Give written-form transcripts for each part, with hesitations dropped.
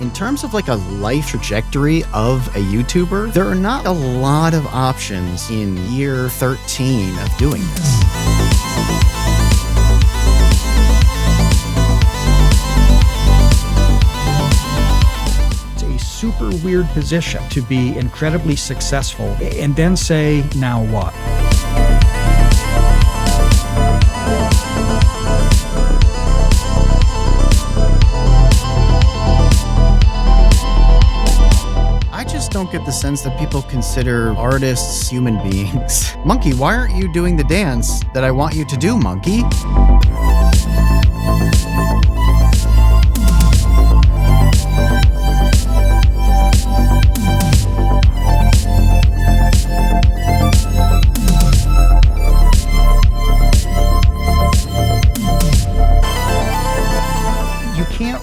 In terms of like a life trajectory of a YouTuber, there are not a lot of options in year 13 of doing this. It's a super weird position to be incredibly successful and then say, now what? Don't get the sense that people consider artists human beings. Monkey, why aren't you doing the dance that I want you to do, Monkey?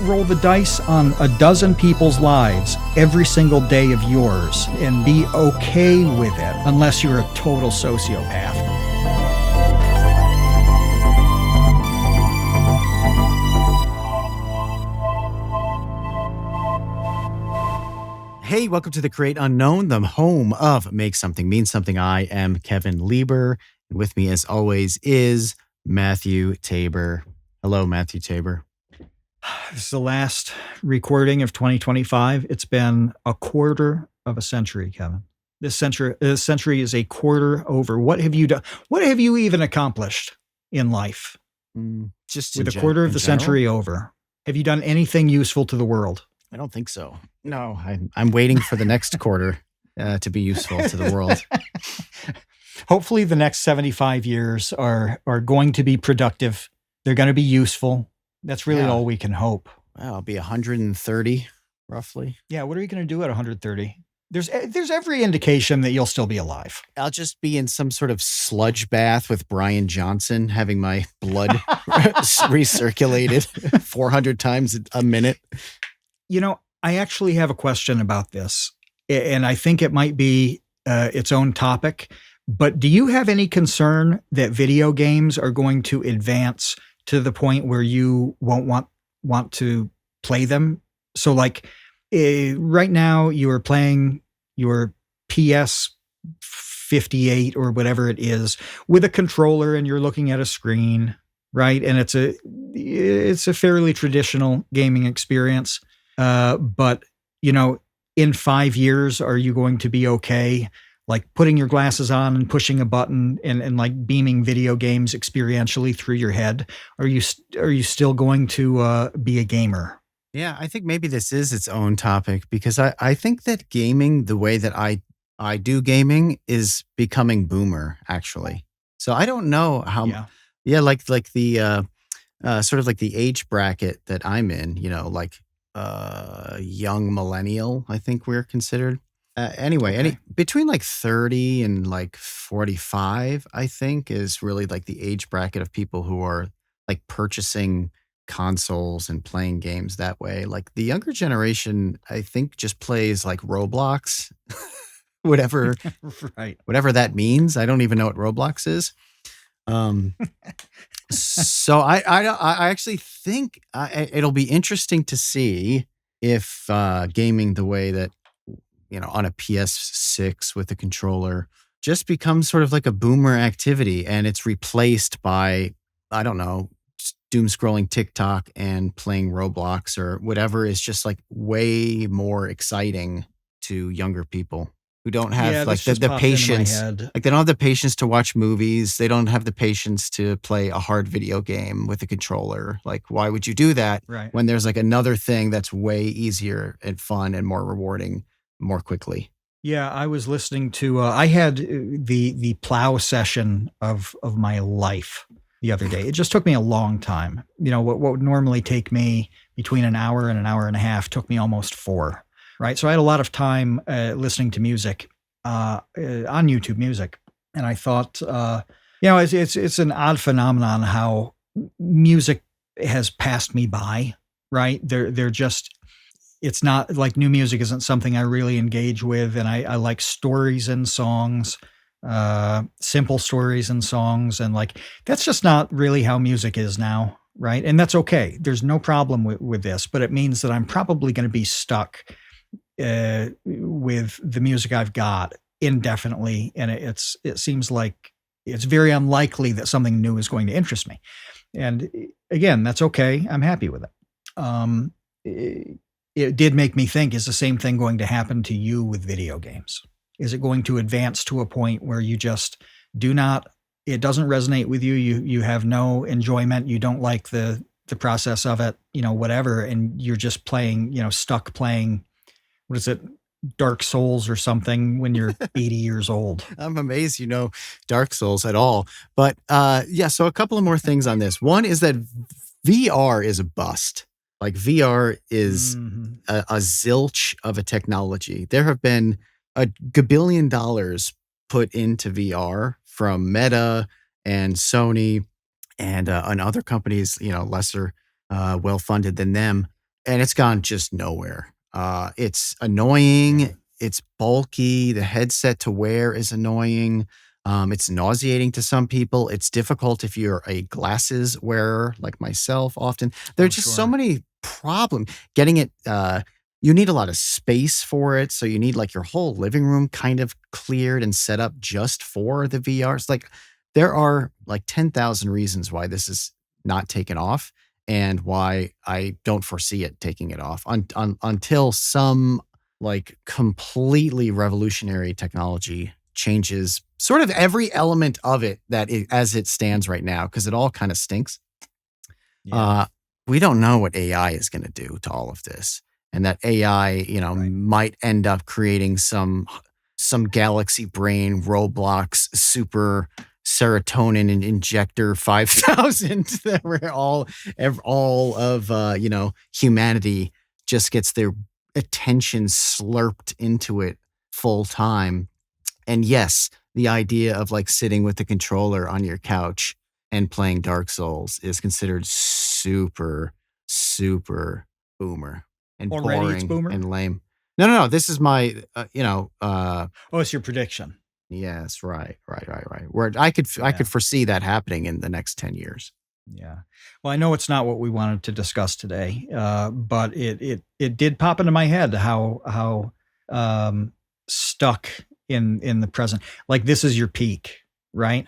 Roll the dice on a dozen people's lives every single day of yours and be okay with it unless you're a total sociopath. Hey, welcome to The Create Unknown, the home of Make Something Mean Something. I am Kevin Lieber, and with me as always is Matthew Tabor. Hello, Matthew Tabor. This is the last recording of 2025. It's been a quarter of a century, Kevin. This century is a quarter over. What have you done? What have you even accomplished in life? Just with a quarter of the century over. Have you done anything useful to the world? I don't think so. No, I'm waiting for the next quarter to be useful to the world. Hopefully the next 75 years are going to be productive. They're going to be useful. That's really all we can hope. Well, I'll be 130, roughly. Yeah, what are you going to do at 130? There's every indication that you'll still be alive. I'll just be in some sort of sludge bath with Brian Johnson, having my blood recirculated 400 times a minute. You know, I actually have a question about this, and I think it might be its own topic. But do you have any concern that video games are going to advance to the point where you won't want to play them? So like right now you are playing your PS 58 or whatever it is with a controller and you're looking at a screen, right? And it's a fairly traditional gaming experience. But you know, in 5 years, are you going to be okay like putting your glasses on and pushing a button and like beaming video games experientially through your head? Are you still going to be a gamer? Yeah, I think maybe this is its own topic because I think that gaming, the way that I do gaming, is becoming boomer, actually. So I don't know how. Yeah, like the sort of like the age bracket that I'm in. You know, like young millennial. I think we're considered. Anyway, between like 30 and like 45, I think is really like the age bracket of people who are like purchasing consoles and playing games that way. Like the younger generation, I think just plays like Roblox, whatever that means. I don't even know what Roblox is. So I actually think it'll be interesting to see if gaming the way that, you know, on a PS6 with a controller just becomes sort of like a boomer activity and it's replaced by, I don't know, doom scrolling TikTok and playing Roblox or whatever is just like way more exciting to younger people who don't have like the patience. Like they don't have the patience to watch movies. They don't have the patience to play a hard video game with a controller. Like, why would you do that when there's like another thing that's way easier and fun and more rewarding more quickly? Yeah, I was listening to, I had the plow session of my life the other day. It just took me a long time. You know, what would normally take me between an hour and a half took me almost 4, right? So I had a lot of time listening to music on YouTube Music. And I thought, you know, it's an odd phenomenon how music has passed me by, right? They're just, it's not like new music isn't something I really engage with. And I like stories and songs, simple stories and songs. And like, that's just not really how music is now. right? And that's okay. There's no problem with this, but it means that I'm probably going to be stuck with the music I've got indefinitely, and it seems like it's very unlikely that something new is going to interest me. And again, that's okay. I'm happy with it. It did make me think: is the same thing going to happen to you with video games? Is it going to advance to a point where you just do not? It doesn't resonate with you. You have no enjoyment. You don't like the process of it. Whatever, and you're just playing. Stuck playing. What is it? Dark Souls or something when you're 80 years old. I'm amazed you know Dark Souls at all. But yeah, so a couple of more things on this. One is that VR is a bust. Like VR is a zilch of a technology. There have been a gabillion dollars put into VR from Meta and Sony and other companies, lesser well-funded than them. And it's gone just nowhere. It's annoying. It's bulky. The headset to wear is annoying. It's nauseating to some people. It's difficult if you're a glasses wearer like myself often. There are just so many problems. Getting it, you need a lot of space for it. So you need like your whole living room kind of cleared and set up just for the VR. It's like there are like 10,000 reasons why this is not taken off and why I don't foresee it taking it off until some like completely revolutionary technology changes sort of every element of it as it stands right now, because it all kind of stinks. Yeah. We don't know what AI is going to do to all of this, and that AI, might end up creating some galaxy brain Roblox super serotonin and injector 5,000 that where all of humanity just gets their attention slurped into it full time. And yes, the idea of like sitting with the controller on your couch and playing Dark Souls is considered super, super boomer and already boring it's boomer and lame. No. This is my, it's your prediction. Yes, right. Where I could foresee that happening in the next 10 years. Yeah. Well, I know it's not what we wanted to discuss today, but it did pop into my head how stuck in the present. Like this is your peak, right?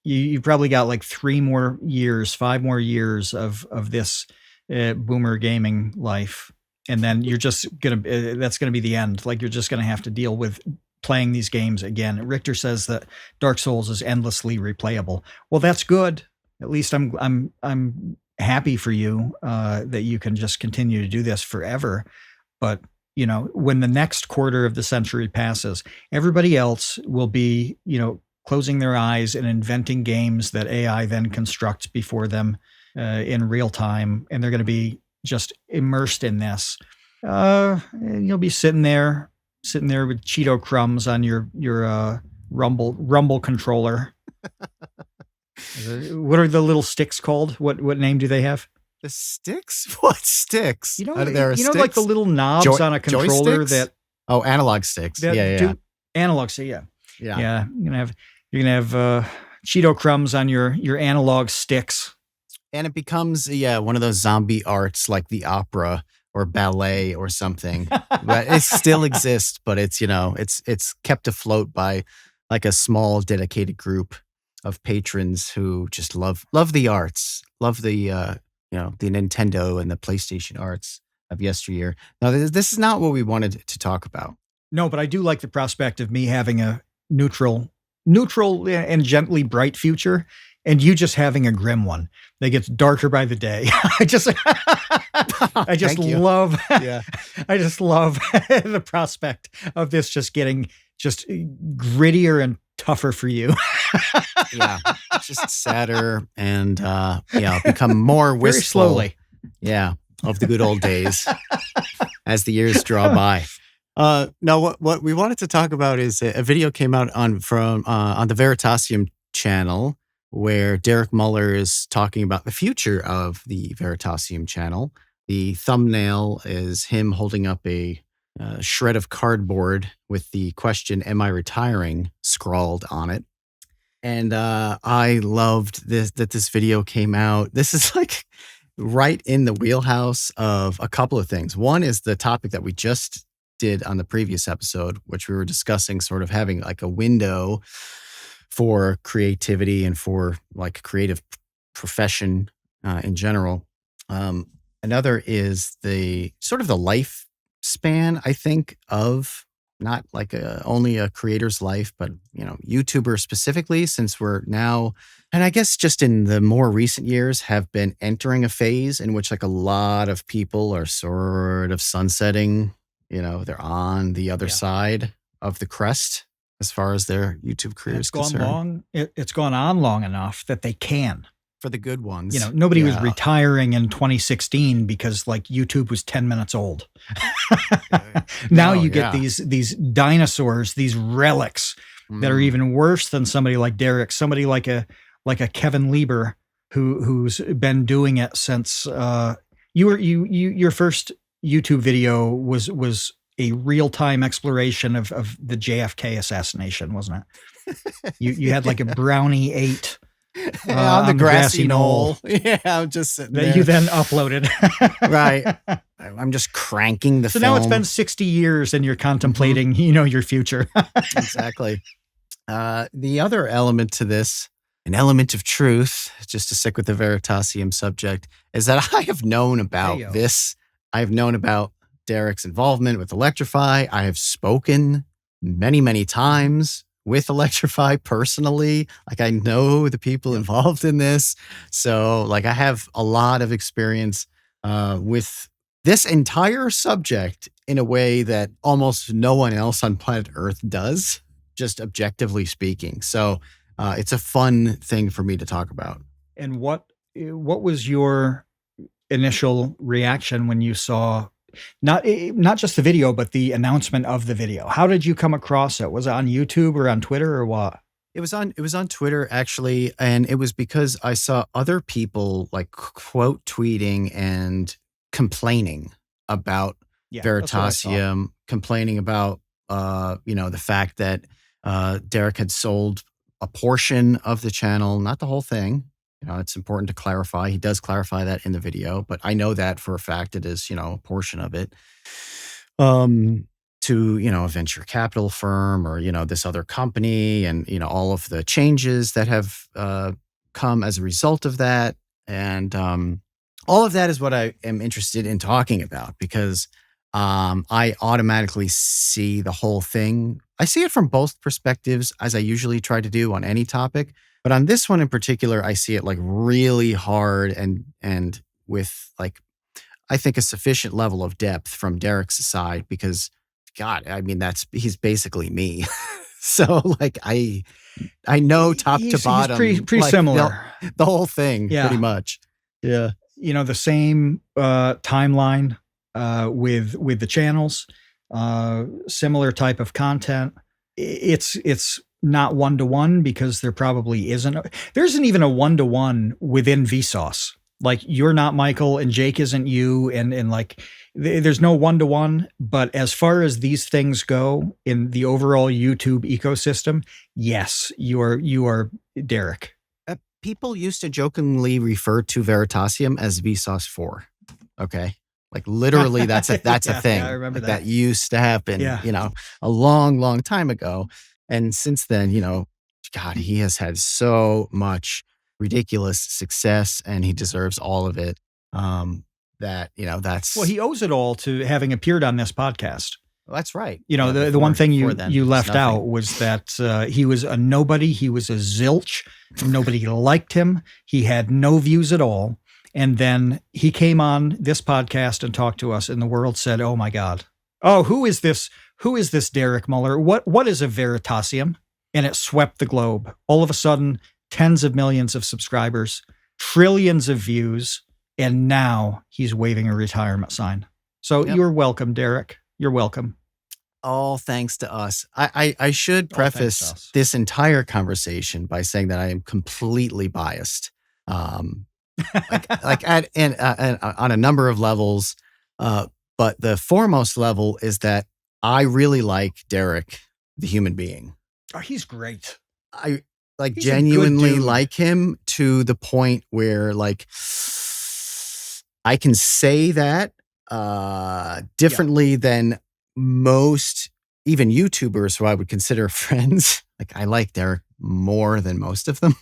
You've probably got like 5 more years of this boomer gaming life, and then you're just that's gonna be the end. Like you're just gonna have to deal with playing these games again. Richter says that Dark Souls is endlessly replayable. Well, that's good. At least I'm happy for you that you can just continue to do this forever. But when the next quarter of the century passes, everybody else will be closing their eyes and inventing games that AI then constructs before them in real time, and they're going to be just immersed in this. And you'll be sitting there with Cheeto crumbs on your Rumble controller. What are the little sticks called? What name do they have? The sticks? What sticks? Sticks? Like the little knobs on a controller that. Oh, analog sticks. Yeah. Analog sticks. Yeah. You're gonna have Cheeto crumbs on your analog sticks. And it becomes one of those zombie arts like the opera or ballet or something. But it still exists, but it's it's kept afloat by like a small dedicated group of patrons who just love the arts, love the the Nintendo and the PlayStation arts of yesteryear. Now, this is not what we wanted to talk about. No, but I do like the prospect of me having a neutral and gently bright future, and you just having a grim one that gets darker by the day. I just love the prospect of this just getting just grittier and tougher for you. Yeah, just sadder and become more wistful. Very slowly. Yeah, of the good old days as the years draw by. Now, what we wanted to talk about is a video came out on the Veritasium channel where Derek Muller is talking about the future of the Veritasium channel. The thumbnail is him holding up a shred of cardboard with the question, "Am I retiring?" scrawled on it. And I loved this video came out. This is like right in the wheelhouse of a couple of things. One is the topic that we just did on the previous episode, which we were discussing sort of having like a window for creativity and for like creative profession in general. Another is the sort of the lifespan, I think, of not like only a creator's life, but, YouTuber specifically, since we're now, and I guess just in the more recent years, have been entering a phase in which like a lot of people are sort of sunsetting, they're on the other side of the crest as far as their YouTube career is concerned. It's gone on long enough that they can. For the good ones. Nobody was retiring in 2016 because like YouTube was 10 minutes old. Now you get these dinosaurs, these relics that are even worse than somebody like Derek, somebody like a Kevin Lieber who's been doing it since your first YouTube video was a real-time exploration of the JFK assassination, wasn't it? You had like a Brownie 8 on the grassy knoll. Yeah, I'm just sitting there. That you then uploaded. Right. I'm just cranking the film. So now it's been 60 years and you're contemplating, your future. Exactly. The other element to this, an element of truth, just to stick with the Veritasium subject, is that I have known about this. I have known about Derek's involvement with Electrify. I have spoken many, many times with Electrify personally. Like I know the people involved in this. So like I have a lot of experience with this entire subject in a way that almost no one else on planet Earth does, just objectively speaking. So it's a fun thing for me to talk about. And what was your initial reaction when you saw not just the video, but the announcement of the video? How did you come across it? Was it on YouTube or on Twitter or what? It was on Twitter actually. And it was because I saw other people like quote tweeting and complaining about Veritasium, complaining about, the fact that Derek had sold a portion of the channel, not the whole thing. It's important to clarify. He does clarify that in the video, but I know that for a fact it is, a portion of it to, a venture capital firm or, this other company and, all of the changes that have come as a result of that. And all of that is what I am interested in talking about because I automatically see the whole thing. I see it from both perspectives, as I usually try to do on any topic. But on this one in particular, I see it like really hard and with like, I think a sufficient level of depth from Derek's side because, God, I mean, he's basically me. So like, I know top to bottom. He's pretty similar. The whole thing, pretty much. Yeah. The same timeline with the channels, similar type of content. It's not one-to-one because there probably isn't. There isn't even a one-to-one within Vsauce. Like you're not Michael and Jake isn't you. And like, there's no one-to-one, but as far as these things go in the overall YouTube ecosystem, yes, you are Derek. People used to jokingly refer to Veritasium as Vsauce 4. Okay. Like literally that's a thing. Yeah, I remember like that used to happen, a long, long time ago. And since then, God, he has had so much ridiculous success and he deserves all of it. That's... Well, he owes it all to having appeared on this podcast. Well, that's right. The one thing you left out was that he was a nobody. He was a zilch. Nobody liked him. He had no views at all. And then he came on this podcast and talked to us and the world said, oh my God. Oh, who is this? Who is this Derek Muller? What is a Veritasium? And it swept the globe. All of a sudden, tens of millions of subscribers, trillions of views, and now he's waving a retirement sign. So You're welcome, Derek. You're welcome. All thanks to us. I should preface this entire conversation by saying that I am completely biased. On a number of levels. But the foremost level is that I really like Derek, the human being. Oh, he's great. like He's a good genuinely dude. like him to the point where like I can say that differently than most even YouTubers who I would consider friends. Like I like Derek more than most of them.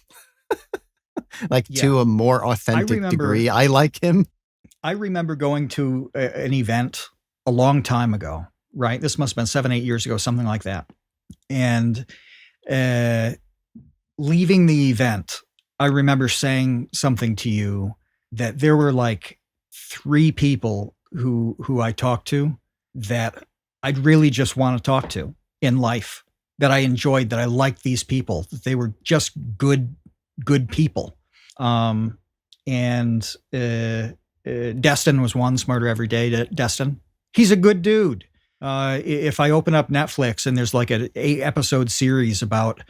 Like to a more authentic degree. I like him. I remember going to an event a long time ago, right? This must have been 7, 8 years ago, something like that. And leaving the event, I remember saying something to you that there were like 3 people who I talked to that I'd really just want to talk to in life, that I enjoyed, that I liked these people, that they were just good people. Destin was one, Smarter Every Day. Destin, he's a good dude. If I open up Netflix and there's like an 8-episode series about,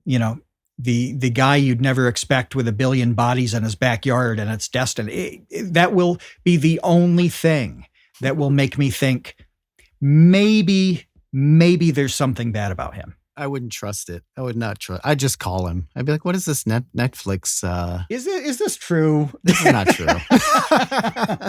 the guy you'd never expect with 1 billion bodies in his backyard, and it's Destin, that will be the only thing that will make me think maybe there's something bad about him. I wouldn't trust it. I would not trust. I'd just call him. I'd be like, "What is this Netflix? Is this true? This is not true.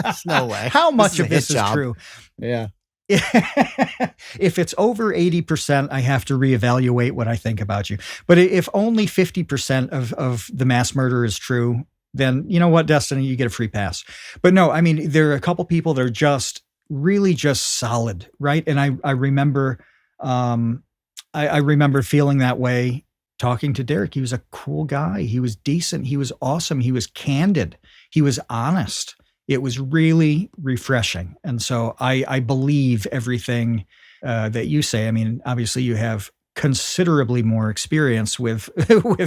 There's no way. How much of this is true? Yeah. If it's over 80%, I have to reevaluate what I think about you. But if only 50% of the mass murder is true, then you know what, Destiny, you get a free pass. But no, I mean, there are a couple people that are just really just solid, right? And I remember, I remember feeling that way talking to Derek. He was a cool guy. He was decent. He was awesome. He was candid. He was honest. It was really refreshing. And so I believe everything that you say. I mean, obviously you have considerably more experience with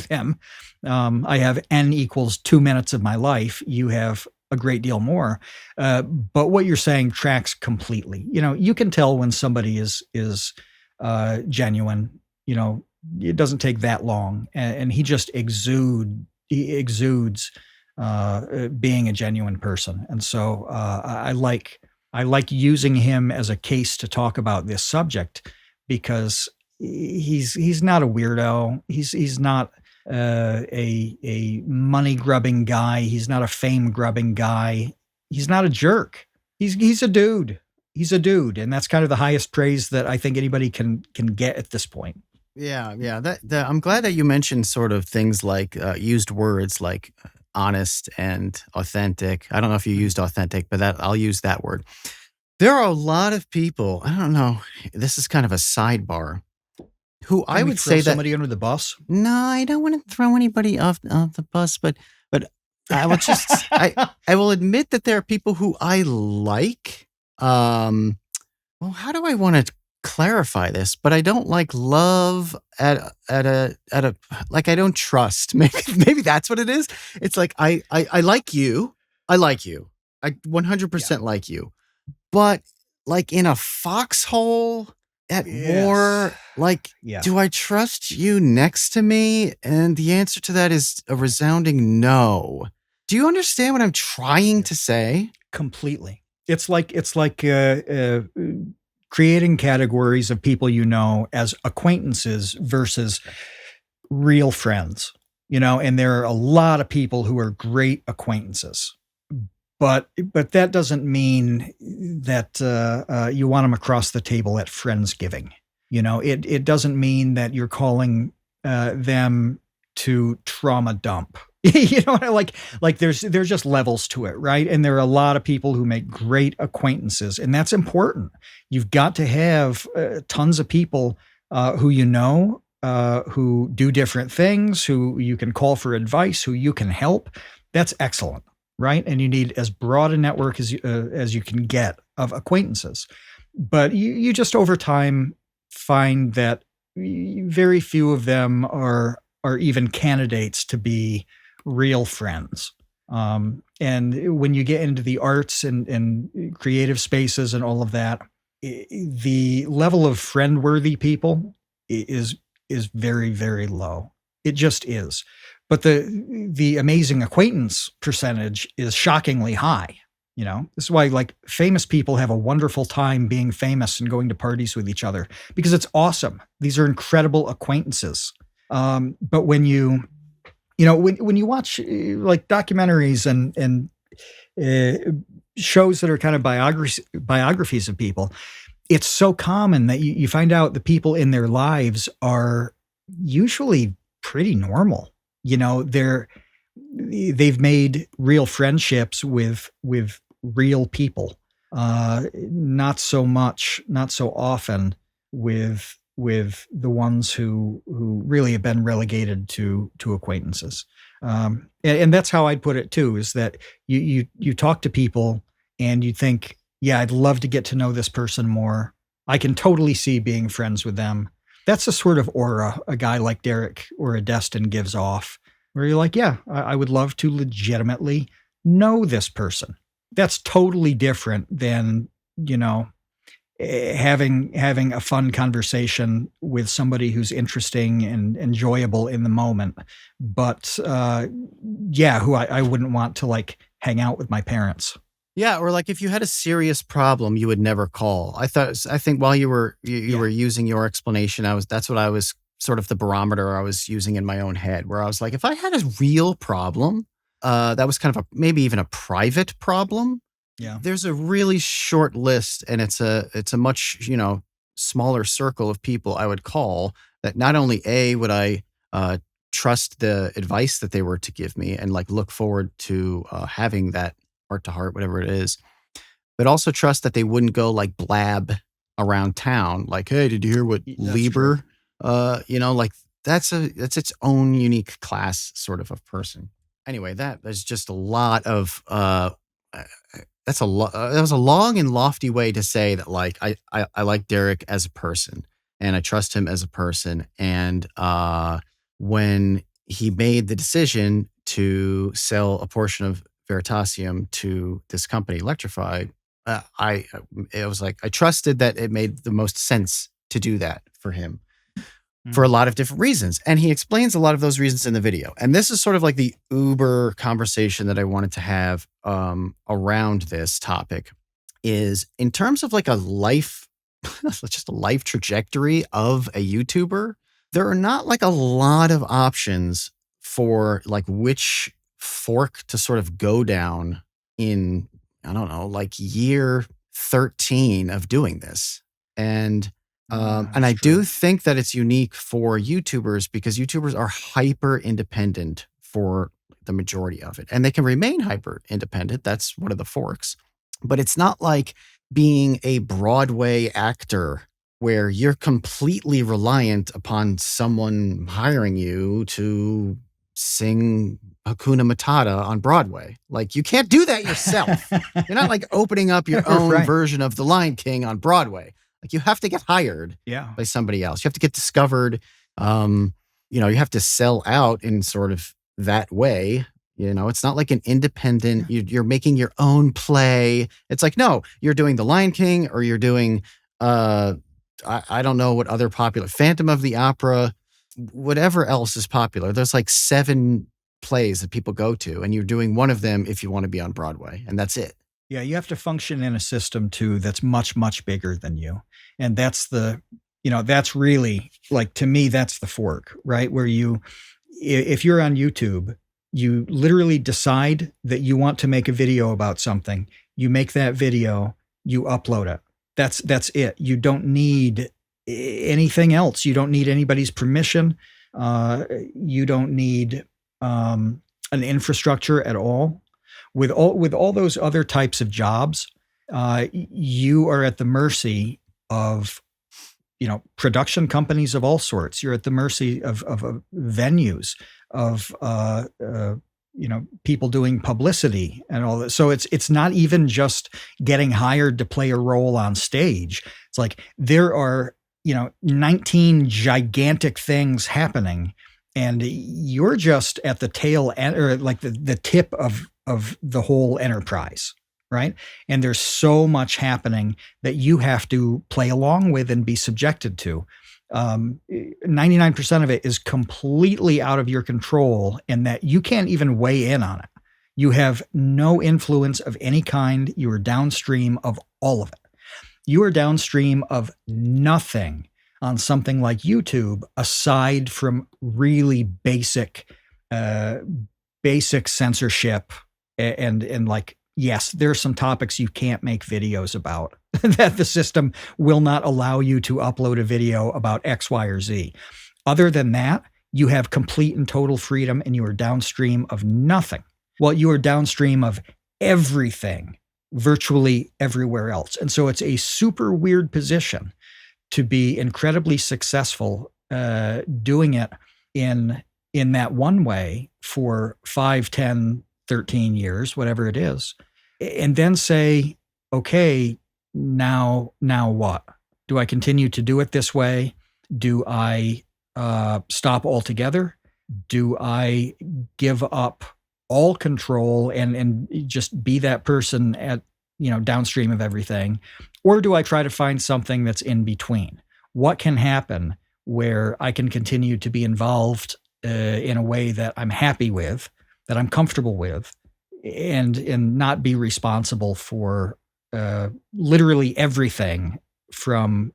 him. I have N equals 2 minutes of my life. You have a great deal more. But what you're saying tracks completely. You can tell when somebody is genuine. It doesn't take that long. And he just exudes being a genuine person. And so I like using him as a case to talk about this subject, because he's not a weirdo. He's not a money grubbing guy. He's not a fame grubbing guy. He's not a jerk. He's a dude. He's a dude. And that's kind of the highest praise that I think anybody can get at this point. Yeah. I'm glad that you mentioned sort of things like used words like honest and authentic. I don't know if you used authentic, but I'll use that word. There are a lot of people, I don't know, this is kind of a sidebar, who I would say that somebody under the bus. No, I don't want to throw anybody off the bus, but I will just I will admit that there are people who I like. Well, how do I want to clarify this? But I don't like love at a like I don't trust. Maybe that's what it is. It's like I like you. I like you. I 100% like you. But like in a foxhole at war, like, do I trust you next to me? And the answer to that is a resounding no. Do you understand what I'm trying to say? Completely. It's like creating categories of people as acquaintances versus real friends. And there are a lot of people who are great acquaintances. But that doesn't mean that you want them across the table at Friendsgiving. It doesn't mean that you're calling them to trauma dump. Like there's just levels to it, right? And there are a lot of people who make great acquaintances, and that's important. You've got to have tons of people who who do different things, who you can call for advice, who you can help. That's excellent. Right. And you need as broad a network as you can get of acquaintances. But you just over time find that very few of them are even candidates to be real friends. And when you get into the arts and creative spaces and all of that, the level of friend-worthy people is very, very low. It just is. But the amazing acquaintance percentage is shockingly high. This is why like famous people have a wonderful time being famous and going to parties with each other, because it's awesome. These are incredible acquaintances. But when you watch like documentaries and shows that are kind of biographies of people, it's so common that you find out the people in their lives are usually pretty normal. They've made real friendships with real people. Not so often with the ones who really have been relegated to acquaintances. And that's how I'd put it too, is that you talk to people and you think, yeah, I'd love to get to know this person more. I can totally see being friends with them. That's the sort of aura a guy like Derek or a Destin gives off, where you're like, yeah, I would love to legitimately know this person. That's totally different than, having a fun conversation with somebody who's interesting and enjoyable in the moment, but who I wouldn't want to like hang out with my parents. Yeah, or like if you had a serious problem, you would never call. I think while you were using your explanation, that's what I was sort of the barometer I was using in my own head, where I was like, if I had a real problem, that was kind of maybe even a private problem. Yeah. There's a really short list, and it's a much, smaller circle of people I would call, that not only would I trust the advice that they were to give me and like look forward to having that heart to heart, whatever it is, but also trust that they wouldn't go like blab around town like, hey, did you hear what Lieber, like that's its own unique class sort of person. Anyway, there's just a lot of that was a long and lofty way to say that, like, I like Derek as a person and I trust him as a person. And when he made the decision to sell a portion of Veritasium to this company, Electrify, it was like I trusted that it made the most sense to do that for him for a lot of different reasons. And he explains a lot of those reasons in the video. And this is sort of like the uber conversation that I wanted to have around this topic, is in terms of like a life, just a life trajectory of a YouTuber, there are not like a lot of options for like which fork to sort of go down in, I don't know, like year 13 of doing this. And I do think that it's unique for YouTubers because YouTubers are hyper independent for the majority of it, and they can remain hyper independent. That's one of the forks, but it's not like being a Broadway actor where you're completely reliant upon someone hiring you to sing Hakuna Matata on Broadway. Like, you can't do that yourself. You're not like opening up your own version of The Lion King on Broadway. Like, you have to get hired by somebody else. You have to get discovered. You have to sell out in sort of that way. It's not like an independent, you're making your own play. It's like, no, you're doing The Lion King, or you're doing, I don't know what other popular, Phantom of the Opera, whatever else is popular. There's like 7 plays that people go to, and you're doing one of them if you want to be on Broadway, and that's it. Yeah, you have to function in a system too that's much, much bigger than you. And that's that's really, like, to me, that's the fork, right? Where if you're on YouTube, you literally decide that you want to make a video about something. You make that video, you upload it. That's it. You don't need anything else. You don't need anybody's permission. You don't need an infrastructure at all. With all those other types of jobs, you are at the mercy of, production companies of all sorts. You're at the mercy of venues, of people doing publicity and all that. So it's not even just getting hired to play a role on stage. It's like there are 19 gigantic things happening, and you're just at the tail end, or like the tip of the whole enterprise, right? And there's so much happening that you have to play along with and be subjected to. 99% of it is completely out of your control, and that you can't even weigh in on it. You have no influence of any kind. You are downstream of all of it. You are downstream of nothing on something like YouTube, aside from really uh, basic censorship and like, yes, there are some topics you can't make videos about that the system will not allow you to upload a video about X, Y, or Z. Other than that, you have complete and total freedom and you are downstream of nothing. Well, you are downstream of everything virtually everywhere else. And so it's a super weird position to be incredibly successful doing it in that one way for 5, 10, 13 years, whatever it is, and then say, okay, now what? Do I continue to do it this way? Do I stop altogether? Do I give up all control and just be that person at, downstream of everything? Or do I try to find something that's in between? What can happen where I can continue to be involved in a way that I'm happy with, that I'm comfortable with, and not be responsible for literally everything from,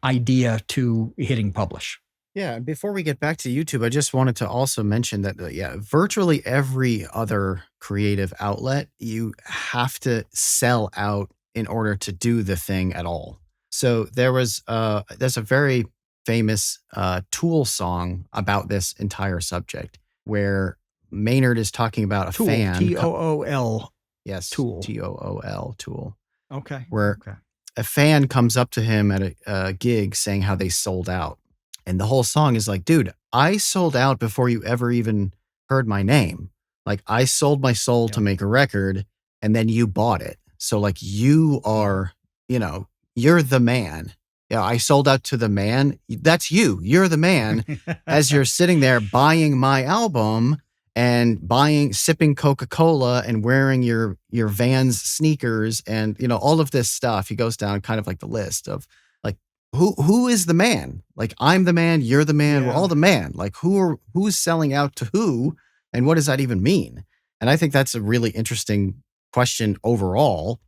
idea to hitting publish? Yeah, and before we get back to YouTube, I just wanted to also mention that, virtually every other creative outlet, you have to sell out in order to do the thing at all. So there's a very famous Tool song about this entire subject where Maynard is talking about a Tool, fan. Tool. Yes, Tool. Tool, Tool. Okay. Where a fan comes up to him at a gig saying how they sold out. And the whole song is like, dude, I sold out before you ever even heard my name. Like, I sold my soul to make a record, and then you bought it. So, like, you are, you're the man. Yeah, I sold out to the man. That's you. You're the man. As you're sitting there buying my album and sipping Coca-Cola and wearing your Vans sneakers and, all of this stuff. He goes down kind of like the list of, like, who is the man? Like, I'm the man, you're the man, we're all the man. Like, who's selling out to who, and what does that even mean? And I think that's a really interesting question overall.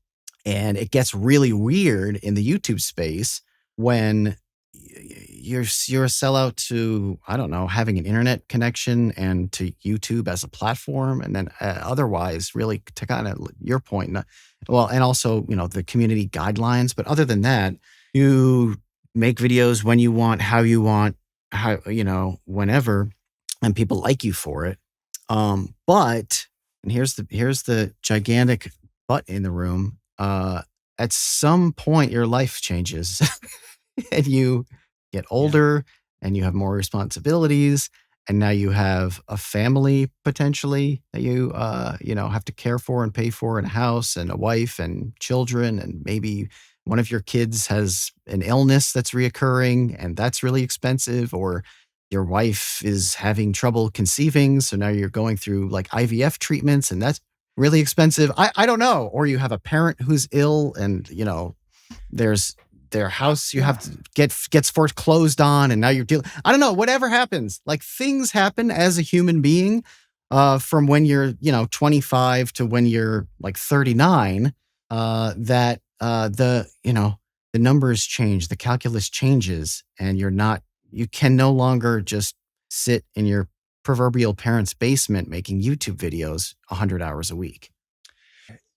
And it gets really weird in the YouTube space when you're a sellout to, I don't know, having an internet connection and to YouTube as a platform. And then otherwise, really, to kind of your point, and also, the community guidelines. But other than that, you make videos when you want, how you want, whenever, and people like you for it. But, and here's the gigantic but in the room, at some point your life changes and you get older and you have more responsibilities. And now you have a family potentially that you, have to care for and pay for, and a house and a wife and children. And maybe one of your kids has an illness that's reoccurring and that's really expensive, or your wife is having trouble conceiving. So now you're going through like IVF treatments and that's really expensive. I don't know. Or you have a parent who's ill and, there's their house you have to gets foreclosed on, and now you're dealing. I don't know, whatever happens, like things happen as a human being, from when you're, 25 to when you're like 39, that, the numbers change, the calculus changes, and you can no longer just sit in your proverbial parents' basement making YouTube videos 100 hours a week.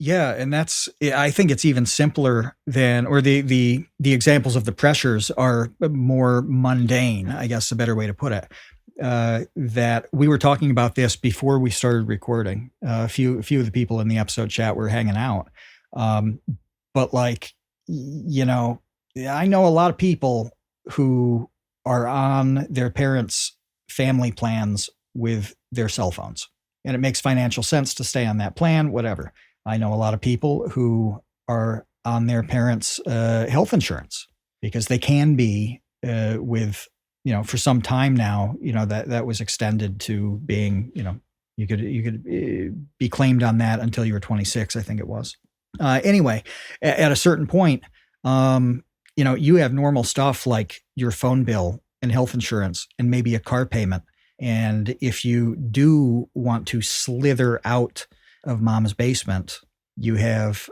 Yeah, and I think it's even simpler than, or the examples of the pressures are more mundane, I guess a better way to put it. That we were talking about this before we started recording. A few of the people in the episode chat were hanging out. But like, I know a lot of people who are on their parents' family plans with their cell phones, and it makes financial sense to stay on that plan, whatever. I know a lot of people who are on their parents' health insurance because they can be with, for some time now, that was extended to being, you could be claimed on that until you were 26, I think it was. Anyway, at a certain point, you have normal stuff like your phone bill and health insurance and maybe a car payment. And if you do want to slither out of mom's basement, you have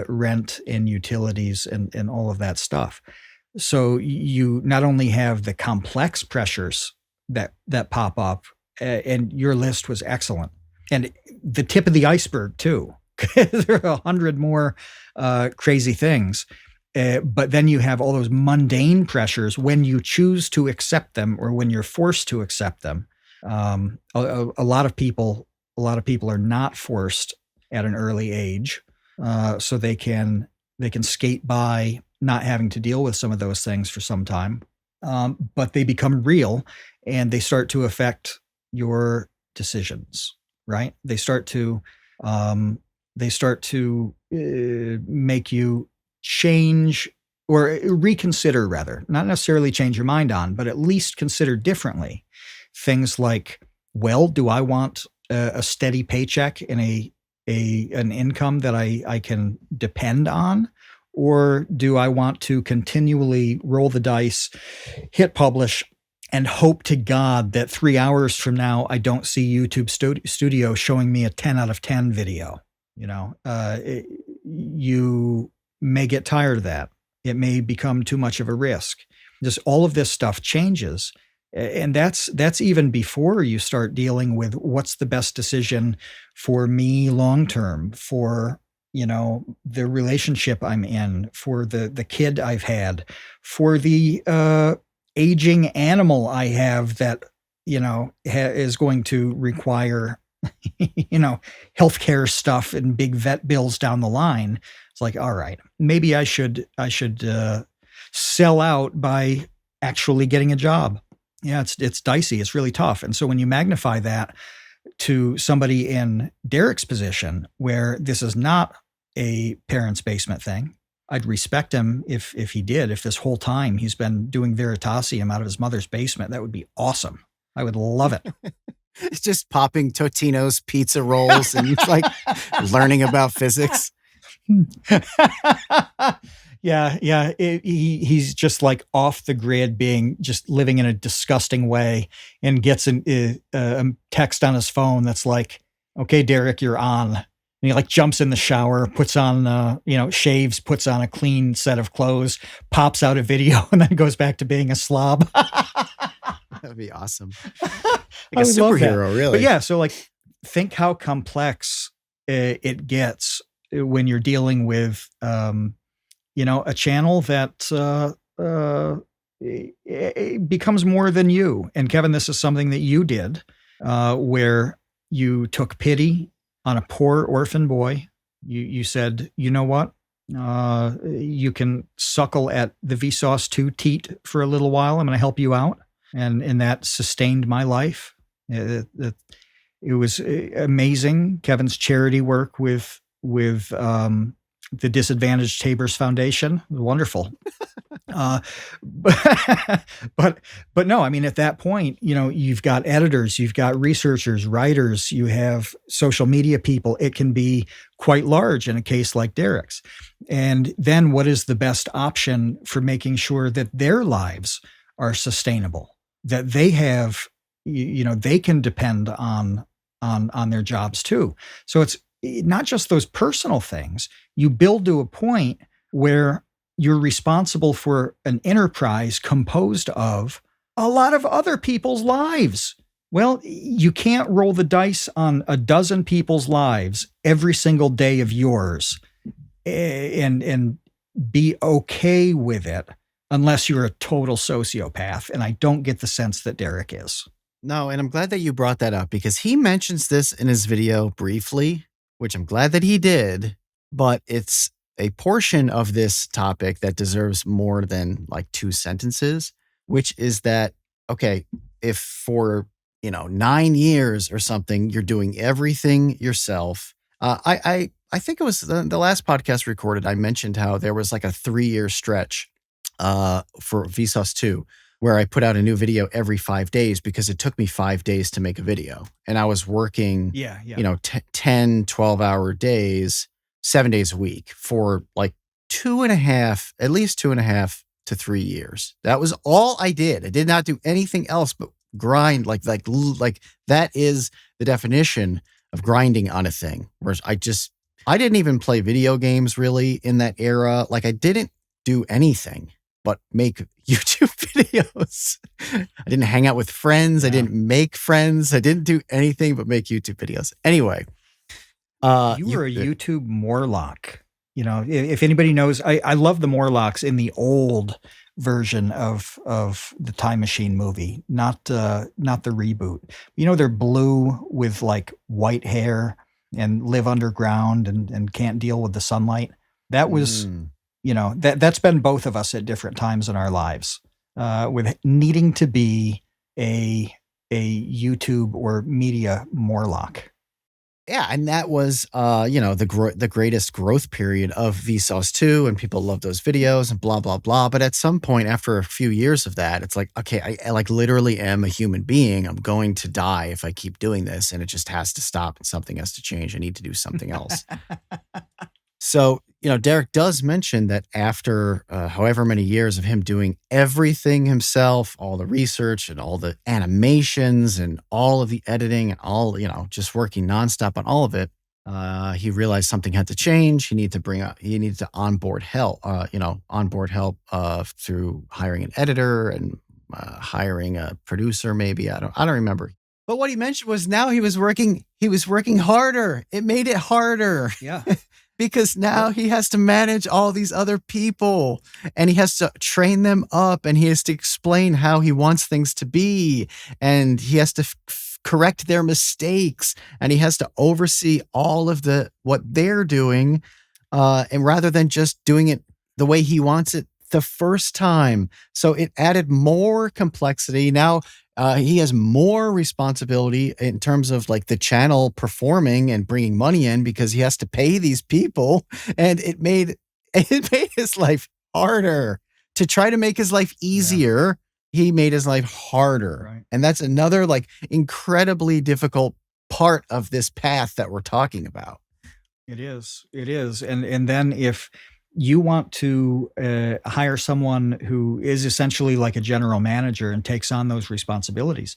rent and utilities and all of that stuff. So you not only have the complex pressures that pop up, and your list was excellent, and the tip of the iceberg too. There are 100 more crazy things. But then you have all those mundane pressures when you choose to accept them or when you're forced to accept them. A lot of people are not forced at an early age, so they can skate by not having to deal with some of those things for some time. But they become real and they start to affect your decisions, right? They start to make you change or reconsider, rather, not necessarily change your mind on, but at least consider differently. Things like, well, do I want a steady paycheck and an income that I can depend on? Or do I want to continually roll the dice, hit publish, and hope to God that 3 hours from now, I don't see YouTube Studio showing me a 10 out of 10 video? You may get tired of that. It may become too much of a risk. Just all of this stuff changes. And that's even before you start dealing with what's the best decision for me long-term, for, the relationship I'm in, for the kid I've had, for the aging animal I have that, is going to require, healthcare stuff and big vet bills down the line. It's like, all right, maybe I should sell out by actually getting a job. Yeah, it's dicey. It's really tough. And so when you magnify that to somebody in Derek's position, where this is not a parent's basement thing, I'd respect him if he did. If this whole time he's been doing Veritasium out of his mother's basement, that would be awesome. I would love it. It's just popping Totino's pizza rolls and like learning about physics. Yeah. He's just like off the grid, just living in a disgusting way, and gets a text on his phone that's like, "Okay, Derek, you're on." And he like jumps in the shower, puts on, shaves, puts on a clean set of clothes, pops out a video, and then goes back to being a slob. That'd be awesome. Like a superhero, really. But yeah, so like, think how complex it gets when you're dealing with, a channel that it becomes more than you. And Kevin, this is something that you did, where you took pity on a poor orphan boy. You said, you know what? You can suckle at the Vsauce 2 teat for a little while. I'm going to help you out. And that sustained my life. It was amazing. Kevin's charity work with the Disadvantaged Tabors Foundation. Wonderful. But no, I mean, at that point, you've got editors, you've got researchers, writers, you have social media people. It can be quite large in a case like Derek's. And then what is the best option for making sure that their lives are sustainable, that they have, they can depend on their jobs too. So it's not just those personal things. You build to a point where you're responsible for an enterprise composed of a lot of other people's lives. Well, you can't roll the dice on a dozen people's lives every single day of yours and be okay with it unless you're a total sociopath. And I don't get the sense that Derek is. No, and I'm glad that you brought that up because he mentions this in his video briefly, which I'm glad that he did, but it's a portion of this topic that deserves more than like 2 sentences, which is that, okay, if for, 9 years or something, you're doing everything yourself. I think it was the last podcast recorded, I mentioned how there was like a 3-year stretch for Vsauce 2, where I put out a new video every 5 days because it took me 5 days to make a video. And I was working, 10, 12-hour days, 7 days a week for like at least 2.5 to 3 years. That was all I did. I did not do anything else but grind. Like that is the definition of grinding on a thing. Whereas I didn't even play video games really in that era. Like I didn't do anything. but make YouTube videos. I didn't hang out with friends. I didn't make friends. I didn't do anything but make YouTube videos. Anyway. You were a YouTube Morlock. You know, if anybody knows, I love the Morlocks in the old version of the Time Machine movie, not the reboot. You know, they're blue with like white hair and live underground and can't deal with the sunlight. That was, you know, that's been both of us at different times in our lives, with needing to be a YouTube or media Morlock. Yeah, and that was, you know, the greatest growth period of Vsauce 2, and people love those videos and blah, blah, blah. But at some point, after a few years of that, it's like, okay, I like literally am a human being. I'm going to die if I keep doing this, and it just has to stop and something has to change. I need to do something else. So, you know, Derek does mention that after however many years of him doing everything himself, all the research and all the animations and all of the editing and all, you know, just working nonstop on all of it, he realized something had to change. He needed to onboard help, through hiring an editor and hiring a producer, maybe. I don't remember. But what he mentioned was now he was working harder. It made it harder. Yeah. Because now he has to manage all these other people and he has to train them up and he has to explain how he wants things to be. And he has to correct their mistakes and he has to oversee all of what they're doing. And rather than just doing it the way he wants it the first time. So it added more complexity. Now, he has more responsibility in terms of like the channel performing and bringing money in because he has to pay these people, and it made his life harder. To try to make his life easier, he made his life harder. Right. And that's another like incredibly difficult part of this path that we're talking about. It is. And then if you want to hire someone who is essentially like a general manager and takes on those responsibilities,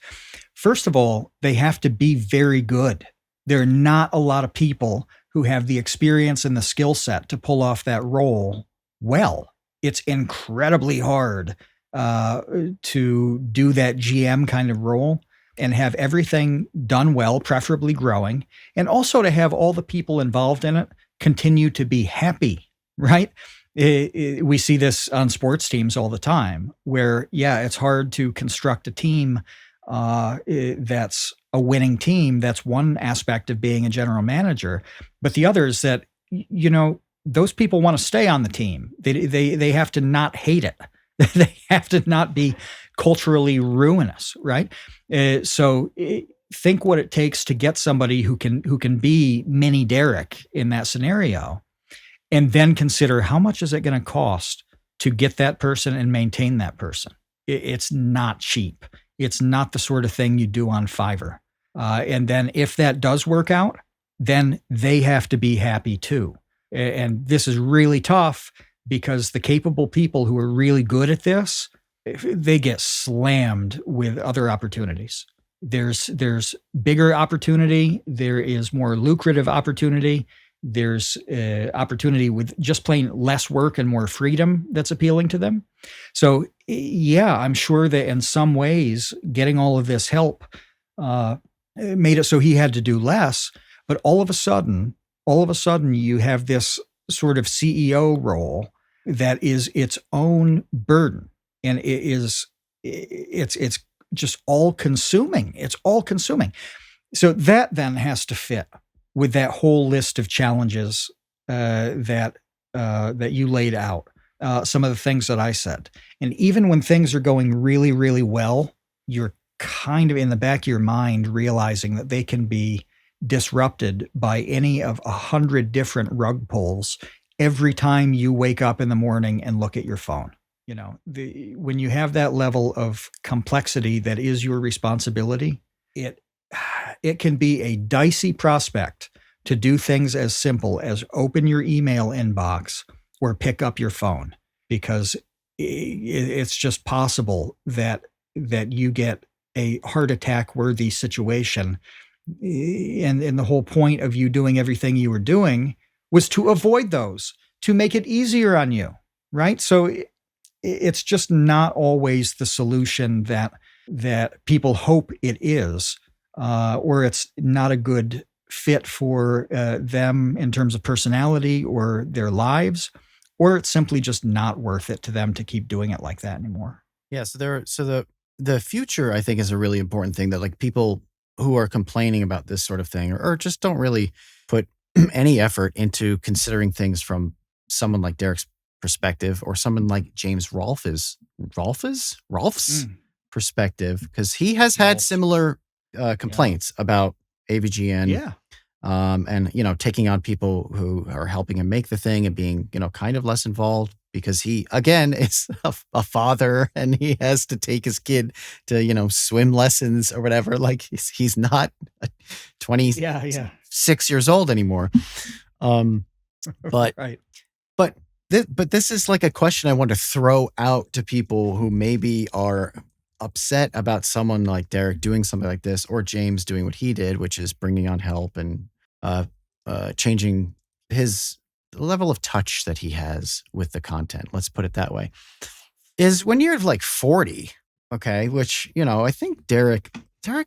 first of all, they have to be very good. There are not a lot of people who have the experience and the skill set to pull off that role well. It's incredibly hard to do that GM kind of role and have everything done well, preferably growing, and also to have all the people involved in it continue to be happy. Right? We see this on sports teams all the time where, it's hard to construct a team that's a winning team. That's one aspect of being a general manager. But the other is that, you know, those people want to stay on the team. They have to not hate it. They have to not be culturally ruinous, right? So think what it takes to get somebody who can be mini Derek in that scenario. And then consider how much is it going to cost to get that person and maintain that person. It's not cheap. It's not the sort of thing you do on Fiverr. And then if that does work out, then they have to be happy too. And this is really tough because the capable people who are really good at this, they get slammed with other opportunities. There's bigger opportunity. There is more lucrative opportunity. There's opportunity with just plain less work and more freedom that's appealing to them. So I'm sure that in some ways getting all of this help made it so he had to do less. But all of a sudden you have this sort of CEO role that is its own burden, and it's just all consuming. It's all consuming. So that then has to fit with that whole list of challenges that you laid out, some of the things that I said. And even when things are going really, really well, you're kind of in the back of your mind realizing that they can be disrupted by any of 100 different rug pulls every time you wake up in the morning and look at your phone. You know, when you have that level of complexity that is your responsibility, it can be a dicey prospect to do things as simple as open your email inbox or pick up your phone, because it's just possible that you get a heart attack worthy situation. And the whole point of you doing everything you were doing was to avoid those, to make it easier on you, right? So it's just not always the solution that people hope it is, or it's not a good fit for them in terms of personality or their lives, or it's simply just not worth it to them to keep doing it like that anymore. Yeah, so the future I think is a really important thing that like people who are complaining about this sort of thing or just don't really put any effort into considering things from someone like Derek's perspective or someone like James Rolfe's Mm, perspective because he has had Rolf. similar Yeah. complaints about AVGN Yeah. and taking on people who are helping him make the thing and being kind of less involved because he again is a father and he has to take his kid to swim lessons or whatever like he's not 26 Yeah. Yeah. years old anymore um but Right. but but this is like a question I want to throw out to people who maybe are upset about someone like Derek doing something like this, or James doing what he did, which is bringing on help and uh, changing his the level of touch that he has with the content. Let's put it that way. Is when you're like 40, okay, which I think Derek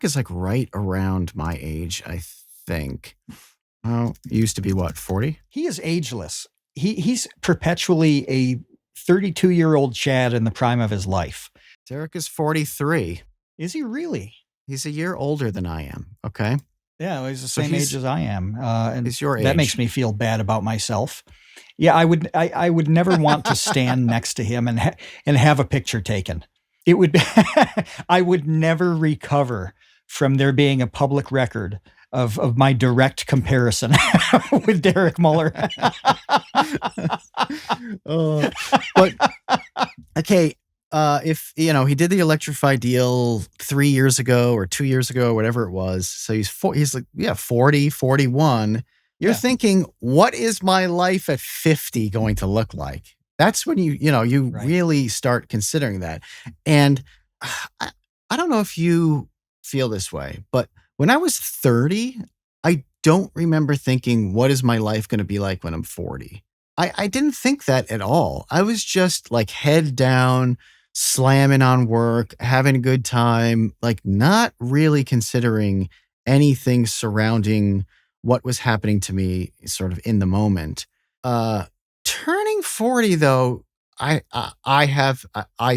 is like right around my age. I think. Well, used to be what 40. He is ageless. He's perpetually a 32-year-old Chad in the prime of his life. Derek is 43. Is he really? He's a year older than I am. Okay. Yeah, well, he's the So same age as I am, and he's your that makes age. me feel bad about myself. Yeah, I would never want to stand next to him and have a picture taken. It would be I would never recover from there being a public record of my direct comparison with Derek Muller. Oh, but okay. If he did the Electrify deal 3 years ago or 2 years ago, whatever it was. So he's like, yeah, 40, 41. You're Yeah, thinking, what is my life at 50 going to look like? That's when you right. really start considering that. And I, I don't know if you feel this way, but when I was 30, I don't remember thinking, what is my life going to be like when I'm 40? I didn't think that at all. I was just like head down, slamming on work, having a good time, like not really considering anything surrounding what was happening to me sort of in the moment. Uh Turning 40 though, I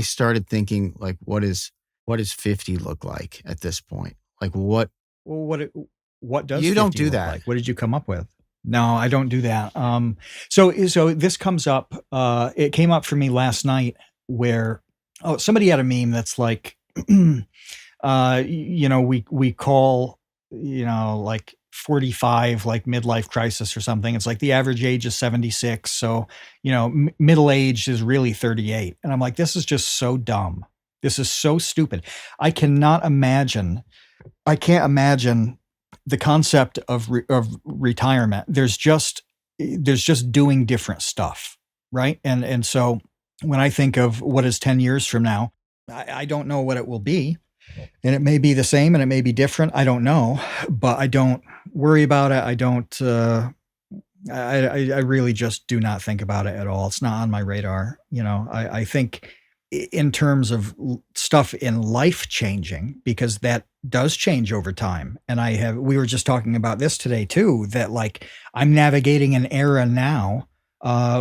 started thinking like what does 50 look like at this point? Like Well, what does you don't 50 do look that. like? What did you come up with? No, I don't do that. So this comes up. It came up for me last night where somebody had a meme that's like, we call like 45 like midlife crisis or something. It's like the average age is 76, so middle age is really 38, and I'm like, this is just so dumb. This is so stupid. I cannot imagine I can't imagine the concept of retirement. There's just doing different stuff, right? And so when I think of what is 10 years from now, I don't know what it will be. And it may be the same and it may be different. I don't know, but I don't worry about it. I don't, I really just do not think about it at all. It's not on my radar. I think in terms of stuff in life changing, because that does change over time. And we were just talking about this today too, that like I'm navigating an era now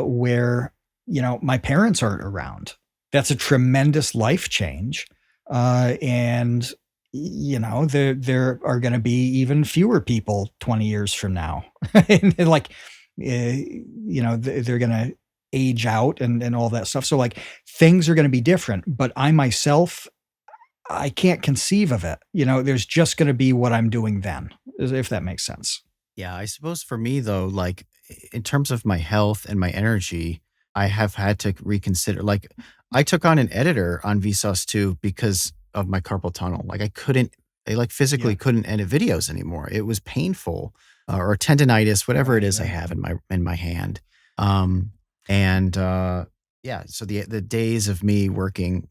where, my parents aren't around. That's a tremendous life change. And there are going to be even fewer people 20 years from now. And like, they're going to age out and all that stuff. So like things are going to be different, but I myself, I can't conceive of it. There's just going to be what I'm doing then, if that makes sense. Yeah, I suppose for me though, like in terms of my health and my energy, I have had to reconsider. Like I took on an editor on Vsauce 2 because of my carpal tunnel. Like I like Yeah. physically couldn't edit videos anymore. It was painful, or tendonitis, whatever it Right. is I Right. have in my hand. Um, and yeah, so the days of me working,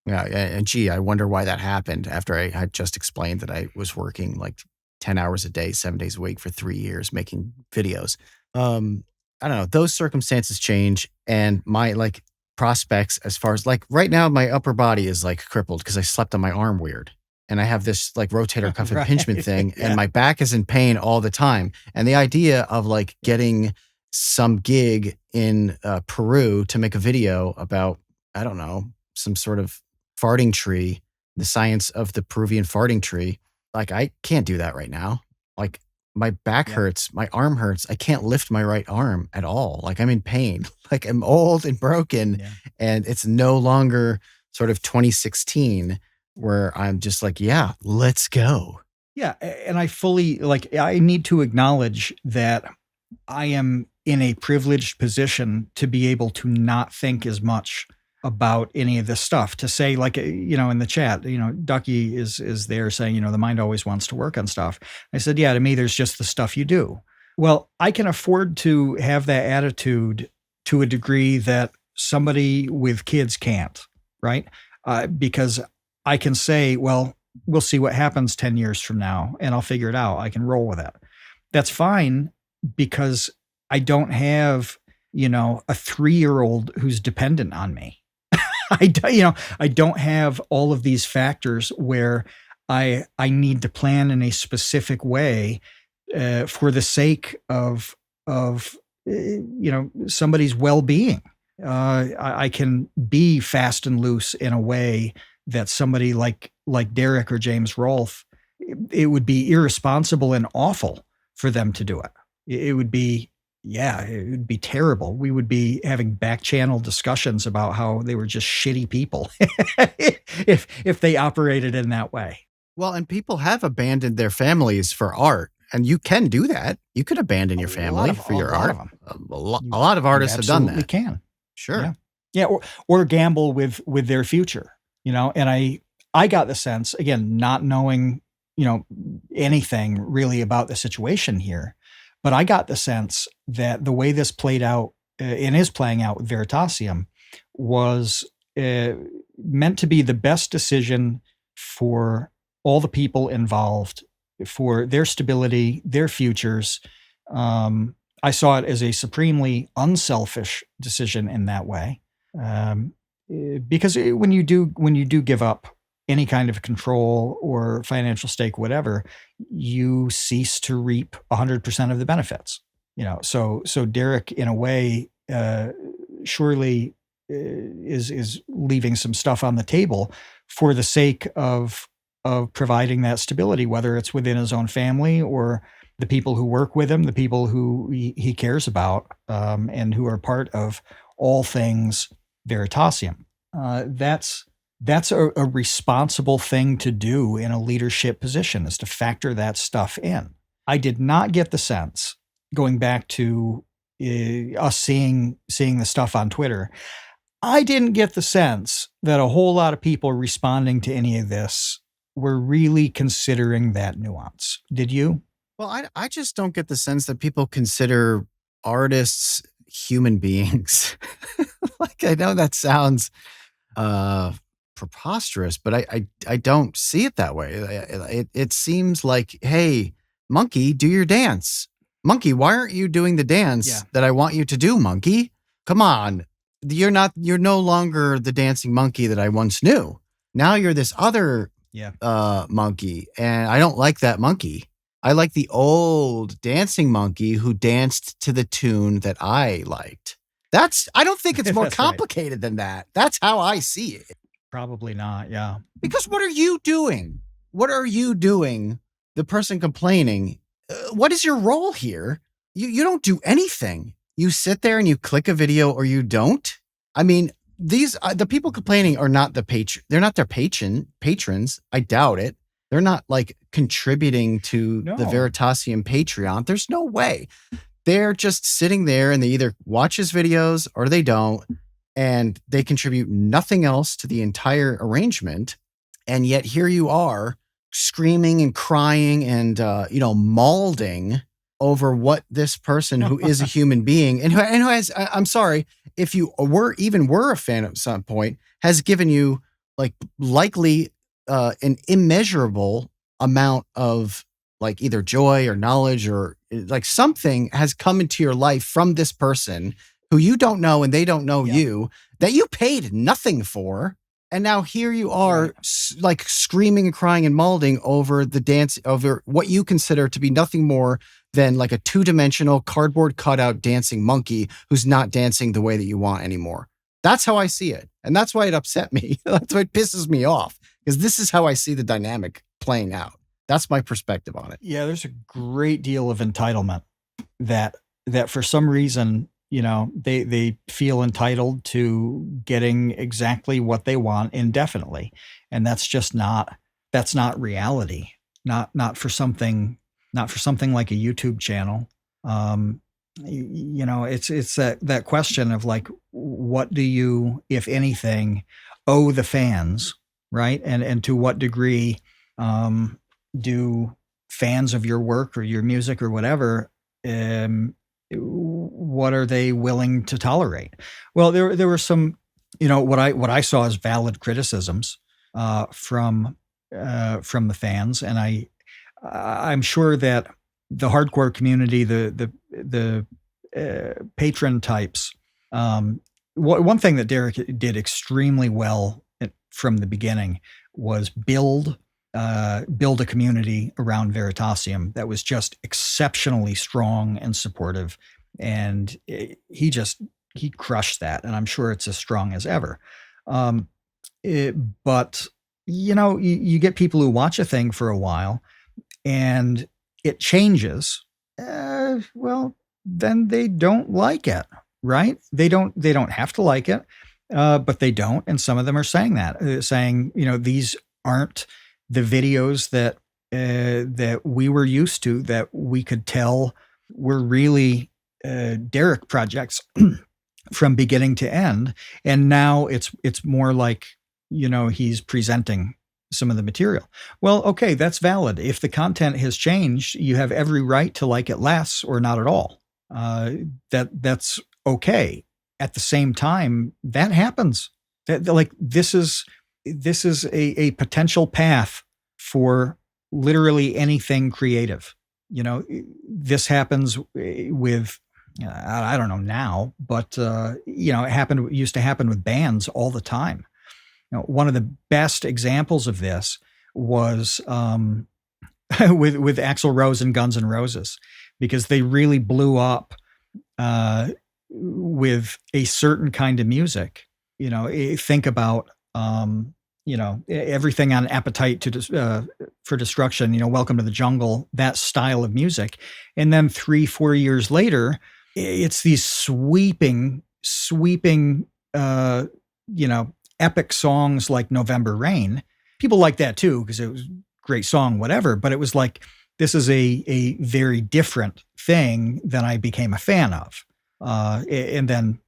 yeah, and gee, I wonder why that happened after I had just explained that I was working like 10 hours a day, 7 days a week for 3 years making videos. I don't know. Those circumstances change. And my like prospects as far as like right now, my upper body is like crippled because I slept on my arm weird. And I have this like rotator cuff impingement thing, and my back is in pain all the time. And the idea of like getting some gig in Peru to make a video about, I don't know, some sort of farting tree, the science of the Peruvian farting tree. Like, I can't do that right now. Like, my back hurts, my arm hurts. I can't lift my right arm at all. Like, I'm in pain. Like, I'm old and broken, and it's no longer sort of 2016 where I'm just like, yeah, let's go. Yeah. And I fully, like, I need to acknowledge that I am in a privileged position to be able to not think as much about any of this stuff. To say, like, you know, in the chat, you know, Ducky is there saying, you know, the mind always wants to work on stuff. I said, yeah, to me, there's just the stuff you do. Well, I can afford to have that attitude to a degree that somebody with kids can't, right? Because I can say, well, we'll see what happens 10 years from now, and I'll figure it out. I can roll with it. That's fine, because I don't have, you know, a 3-year-old who's dependent on me. I don't have all of these factors where I need to plan in a specific way for the sake of you know, somebody's well-being. I can be fast and loose in a way that somebody like Derek or James Rolfe, it would be irresponsible and awful for them to do it. It would be, it would be terrible. We would be having back channel discussions about how they were just shitty people if they operated in that way. Well, and people have abandoned their families for art, and you can do that. You could abandon your family for your art. A lot of artists have done that. You can. Sure. Yeah. Or gamble with their future, you know, and I got the sense, again, not knowing, you know, anything really about the situation here, but I got the sense that the way this played out and is playing out with Veritasium was meant to be the best decision for all the people involved, for their stability, their futures. I saw it as a supremely unselfish decision in that way, because when you do give up any kind of control or financial stake, whatever, you cease to reap 100% of the benefits. You know, so Derek, in a way, surely is leaving some stuff on the table for the sake of providing that stability, whether it's within his own family or the people who work with him, the people who he cares about, and who are part of all things Veritasium. That's a responsible thing to do in a leadership position, is to factor that stuff in. I did not get the sense, going back to us seeing the stuff on Twitter, I didn't get the sense that a whole lot of people responding to any of this were really considering that nuance. Did you? Well, I just don't get the sense that people consider artists human beings. Like, I know that sounds preposterous, but I don't see it that way. It seems like, hey, monkey, do your dance. Monkey, why aren't you doing the dance that I want you to do, monkey? Come on. You're no longer the dancing monkey that I once knew. Now you're this other monkey, and I don't like that monkey. I like the old dancing monkey who danced to the tune that I liked. I don't think it's more complicated than that. That's how I see it. Probably not, yeah. Because what are you doing? What are you doing? The person complaining, what is your role here? You don't do anything. You sit there and you click a video, or you don't. I mean, the people complaining are not they're not their patrons. I doubt it. They're not like contributing to the Veritasium Patreon. There's no way. They're just sitting there, and they either watch his videos or they don't, and they contribute nothing else to the entire arrangement. And yet here you are screaming and crying and, mauling over what this person who is a human being and who has, I'm sorry, if you were a fan at some point, has given you like likely an immeasurable amount of like either joy or knowledge, or like something has come into your life from this person who you don't know and they don't know you, that you paid nothing for. And now here you are like screaming and crying and mauling over the dance, over what you consider to be nothing more than like a 2-dimensional cardboard cutout dancing monkey who's not dancing the way that you want anymore. That's how I see it. And that's why it upset me. That's why it pisses me off, because this is how I see the dynamic playing out. That's my perspective on it. Yeah, there's a great deal of entitlement that for some reason, they feel entitled to getting exactly what they want indefinitely. And that's not reality. Not for something like a YouTube channel. It's that question of like, what do you, if anything, owe the fans, right? And to what degree do fans of your work or your music or whatever, what are they willing to tolerate? Well, there were some, what I saw as valid criticisms from the fans, and I'm sure that the hardcore community, the patron types, one thing that Derek did extremely well from the beginning was build a community around Veritasium that was just exceptionally strong and supportive. And he crushed that. And I'm sure it's as strong as ever. But you get people who watch a thing for a while and it changes. Well, then they don't like it, right? They don't have to like it, but they don't. And some of them are saying that, saying, these aren't the videos that we were used to, that we could tell were really Derek projects from beginning to end. And now it's more like, he's presenting some of the material. Well, okay, that's valid. If the content has changed, you have every right to like it less or not at all. That's okay. At the same time, that happens. This is a potential path for literally anything creative. This happens with, I don't know now, but it used to happen with bands all the time. One of the best examples of this was with Axl Rose and Guns N' Roses, because they really blew up with a certain kind of music. Think about everything on Appetite for Destruction, Welcome to the Jungle, that style of music. And then 3-4 years later, it's these sweeping, epic songs like November Rain. People like that too, because it was a great song, whatever. But it was like, this is a very different thing than I became a fan of. And then,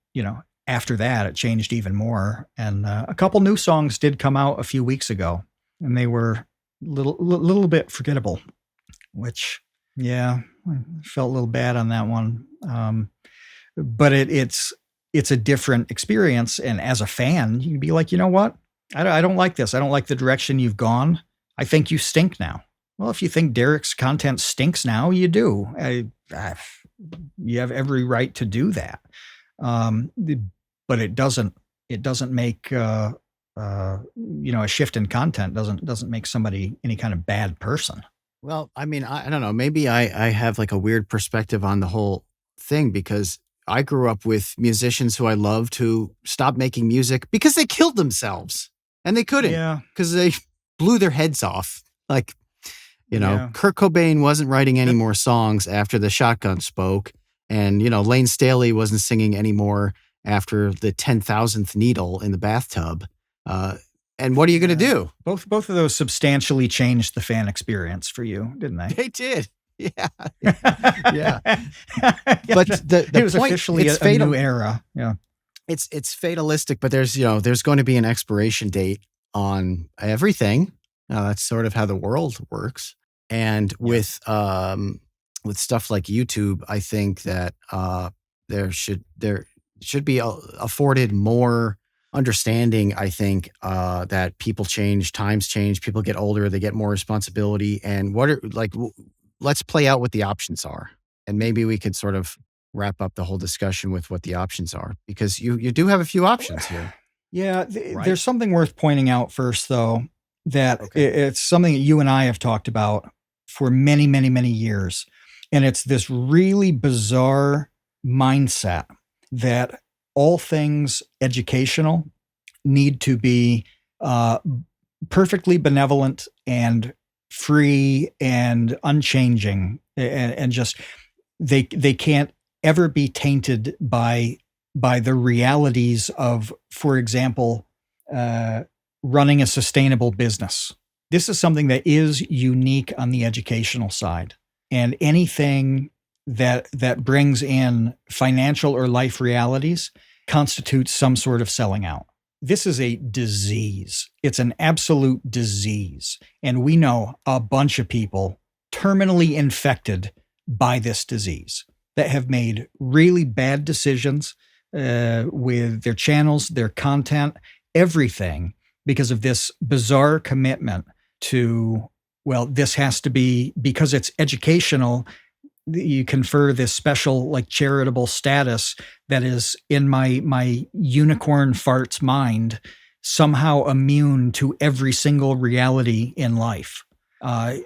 after that, it changed even more. And a couple new songs did come out a few weeks ago, and they were little bit forgettable, which, yeah, I felt a little bad on that one. But it's a different experience. And as a fan, you'd be like, you know what? I don't like this. I don't like the direction you've gone. I think you stink now. Well, if you think Derek's content stinks now, you do. You have every right to do that. But it doesn't make, a shift in content doesn't make somebody any kind of bad person. Well, I mean, I don't know. Maybe I have like a weird perspective on the whole thing, because I grew up with musicians who I loved who stopped making music because they killed themselves, and they couldn't, because they blew their heads off. Like, Kurt Cobain wasn't writing any more songs after the shotgun spoke, and, Lane Staley wasn't singing anymore after the 10,000th needle in the bathtub. And what are you going to do? Both of those substantially changed the fan experience for you, didn't they? They did. Yeah. Yeah. But it was point, officially a new era. Yeah. It's fatalistic, but there's going to be an expiration date on everything. That's sort of how the world works. And with stuff like YouTube, I think that there should be afforded more understanding. I think that people change, times change, people get older, they get more responsibility, and let's play out what the options are, and maybe we could sort of wrap up the whole discussion with what the options are, because you do have a few options here. Yeah, Right? there's something worth pointing out first, though, that Okay. it's something that you and I have talked about for many, many, many years. And it's this really bizarre mindset that all things educational need to be uh, perfectly benevolent and free and unchanging, and just they can't ever be tainted by the realities of, for example, uh, running a sustainable business. This is something that is unique on the educational side, and anything that brings in financial or life realities constitutes some sort of selling out. This is a disease. It's an absolute disease. And we know a bunch of people terminally infected by this disease that have made really bad decisions with their channels, their content, everything, because of this bizarre commitment to, well, this has to be, because it's educational, you confer this special like charitable status that is in my unicorn farts mind somehow immune to every single reality in life. That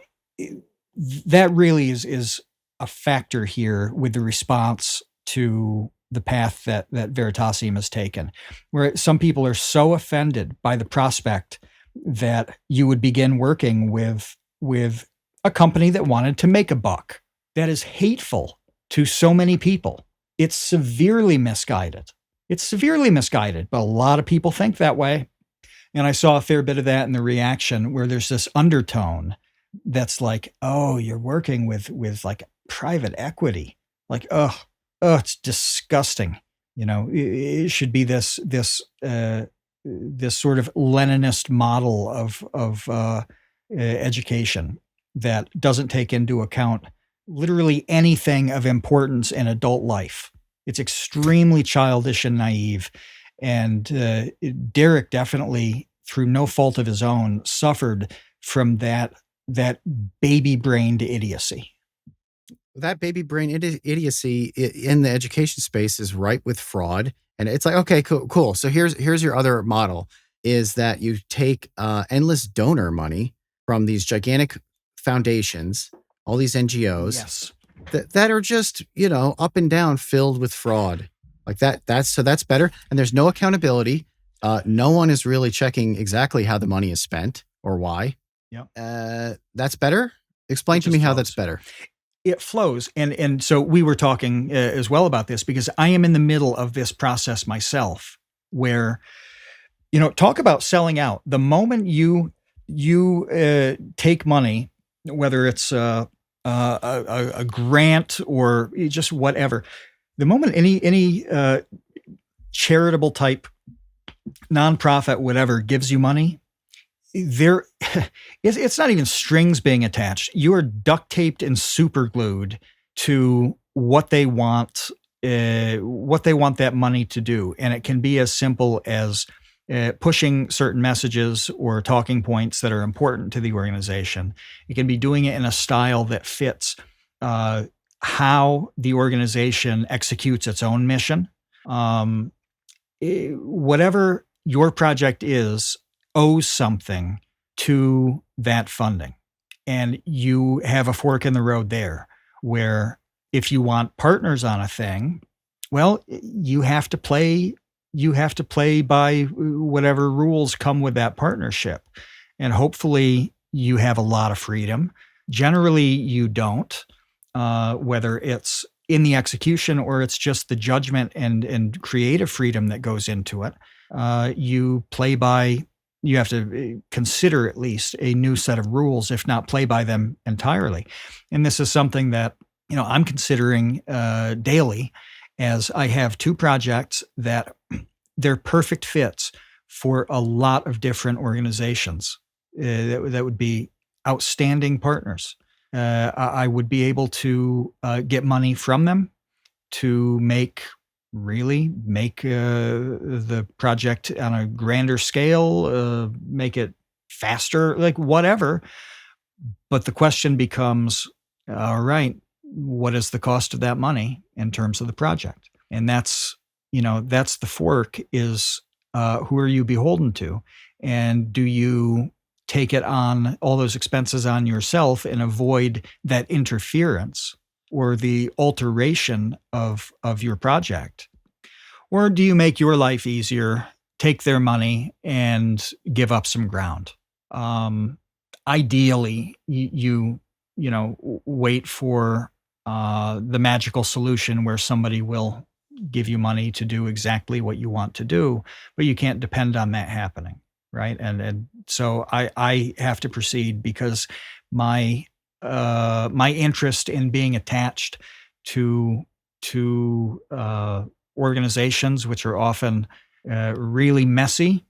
really is a factor here with the response to the path that Veritasium has taken, where some people are so offended by the prospect that you would begin working with a company that wanted to make a buck. That is hateful to so many people. It's severely misguided. It's severely misguided, but a lot of people think that way. And I saw a fair bit of that in the reaction, where there's this undertone that's like, oh, you're working with like private equity. Like, oh, it's disgusting. You know, it should be this sort of Leninist model of education that doesn't take into account literally anything of importance in adult life. It's extremely childish and naive. And Derek definitely, through no fault of his own, suffered from that baby-brained idiocy. That baby brain idiocy in the education space is ripe with fraud. And it's like, okay, cool. So here's your other model, is that you take endless donor money from these gigantic foundations, all these NGOs, yes, that are just, up and down filled with fraud. Like that's better. And there's no accountability. No one is really checking exactly how the money is spent or why. Yep. That's better. Explain to me how that's better. It flows. And so we were talking as well about this, because I am in the middle of this process myself, where, talk about selling out. The moment you take money, whether it's a grant or just whatever, the moment any charitable type nonprofit, whatever, gives you money, it's not even strings being attached. You are duct taped and super glued to what they want that money to do. And it can be as simple as pushing certain messages or talking points that are important to the organization. It can be doing it in a style that fits how the organization executes its own mission. Whatever your project is owes something to that funding. And you have a fork in the road there, where if you want partners on a thing, well, you have to play by whatever rules come with that partnership. And hopefully you have a lot of freedom. Generally you don't, whether it's in the execution or it's just the judgment and creative freedom that goes into it. You have to consider at least a new set of rules, if not play by them entirely. And this is something that, I'm considering daily, as I have two projects that they're perfect fits for a lot of different organizations that would be outstanding partners. I would be able to get money from them to make the project on a grander scale, make it faster, like whatever. But the question becomes, all right, what is the cost of that money in terms of the project? And that's the fork is, who are you beholden to? And do you take it on, all those expenses on yourself, and avoid that interference or the alteration of your project? Or do you make your life easier, take their money, and give up some ground? Ideally, wait for the magical solution where somebody will give you money to do exactly what you want to do, but you can't depend on that happening, right? And so I have to proceed because my my interest in being attached to organizations which are often really messy,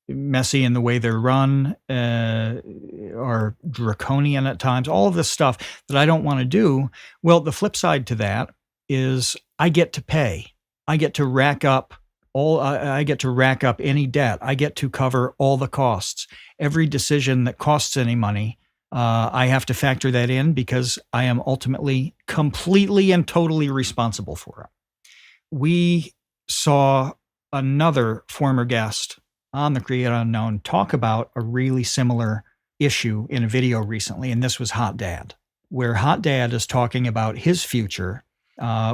messy in the way they're run, or draconian at times, all of this stuff that I don't want to do. Well, the flip side to that is I get to pay. I get to rack up I get to rack up any debt. I get to cover all the costs. Every decision that costs any money, I have to factor that in because I am ultimately completely and totally responsible for it. We saw another former guest on the Create Unknown talk about a really similar issue in a video recently, and this was Hot Dad, where Hot Dad is talking about his future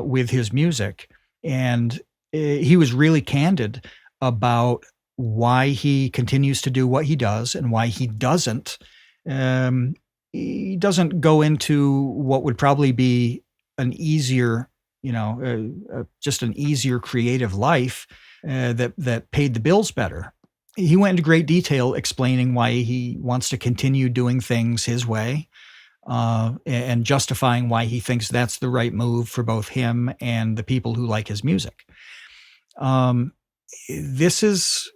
with his music, and he was really candid about why he continues to do what he does and why he doesn't. He doesn't go into what would probably be an easier, just an easier creative life that paid the bills better. He went into great detail explaining why he wants to continue doing things his way, and justifying why he thinks that's the right move for both him and the people who like his music. This is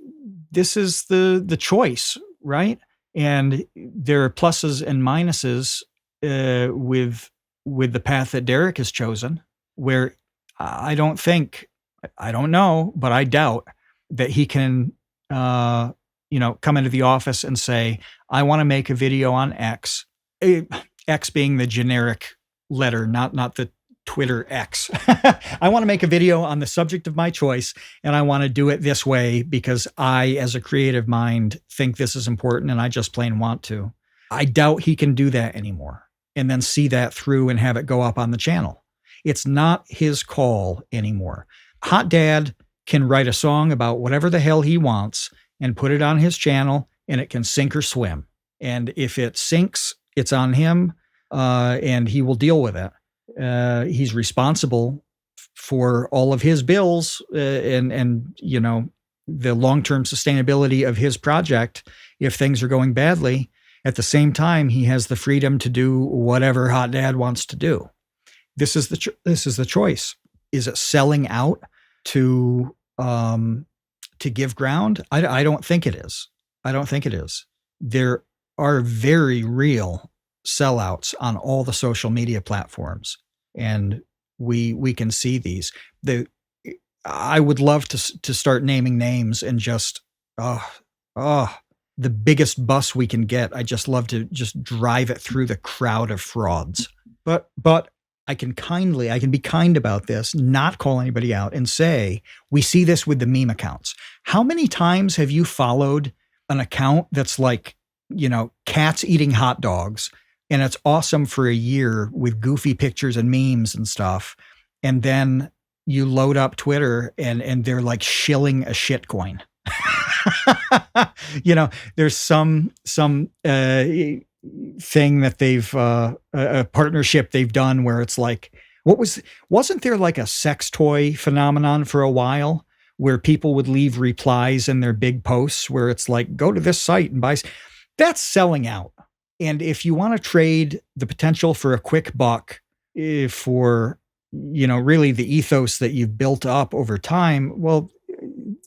the choice, right? And there are pluses and minuses with the path that Derek has chosen, where I don't know, but I doubt that he can, come into the office and say, I want to make a video on X, X being the generic letter, not the Twitter X. I want to make a video on the subject of my choice, and I want to do it this way because I, as a creative mind, think this is important and I just plain want to. I doubt he can do that anymore and then see that through and have it go up on the channel. It's not his call anymore. Hot Dad can write a song about whatever the hell he wants and put it on his channel, and it can sink or swim. And if it sinks, it's on him, and he will deal with it. He's responsible for all of his bills, and the long-term sustainability of his project if things are going badly. At the same time, he has the freedom to do whatever Hot Dad wants to do. This is the choice. Is it selling out to give ground? I don't think it is. I don't think it is. There are very real sellouts on all the social media platforms, and we can see these. I would love to start naming names and just the biggest bus we can get. I just love to just drive it through the crowd of frauds. But I can be kind about this, not call anybody out, and say, we see this with the meme accounts. How many times have you followed an account that's like, cats eating hot dogs, and it's awesome for a year with goofy pictures and memes and stuff, and then you load up Twitter and they're like shilling a shit coin. There's some thing that they've a partnership they've done where it's like, wasn't there like a sex toy phenomenon for a while where people would leave replies in their big posts where it's like, go to this site and buy? That's selling out. And if you want to trade the potential for a quick buck for really the ethos that you've built up over time, well,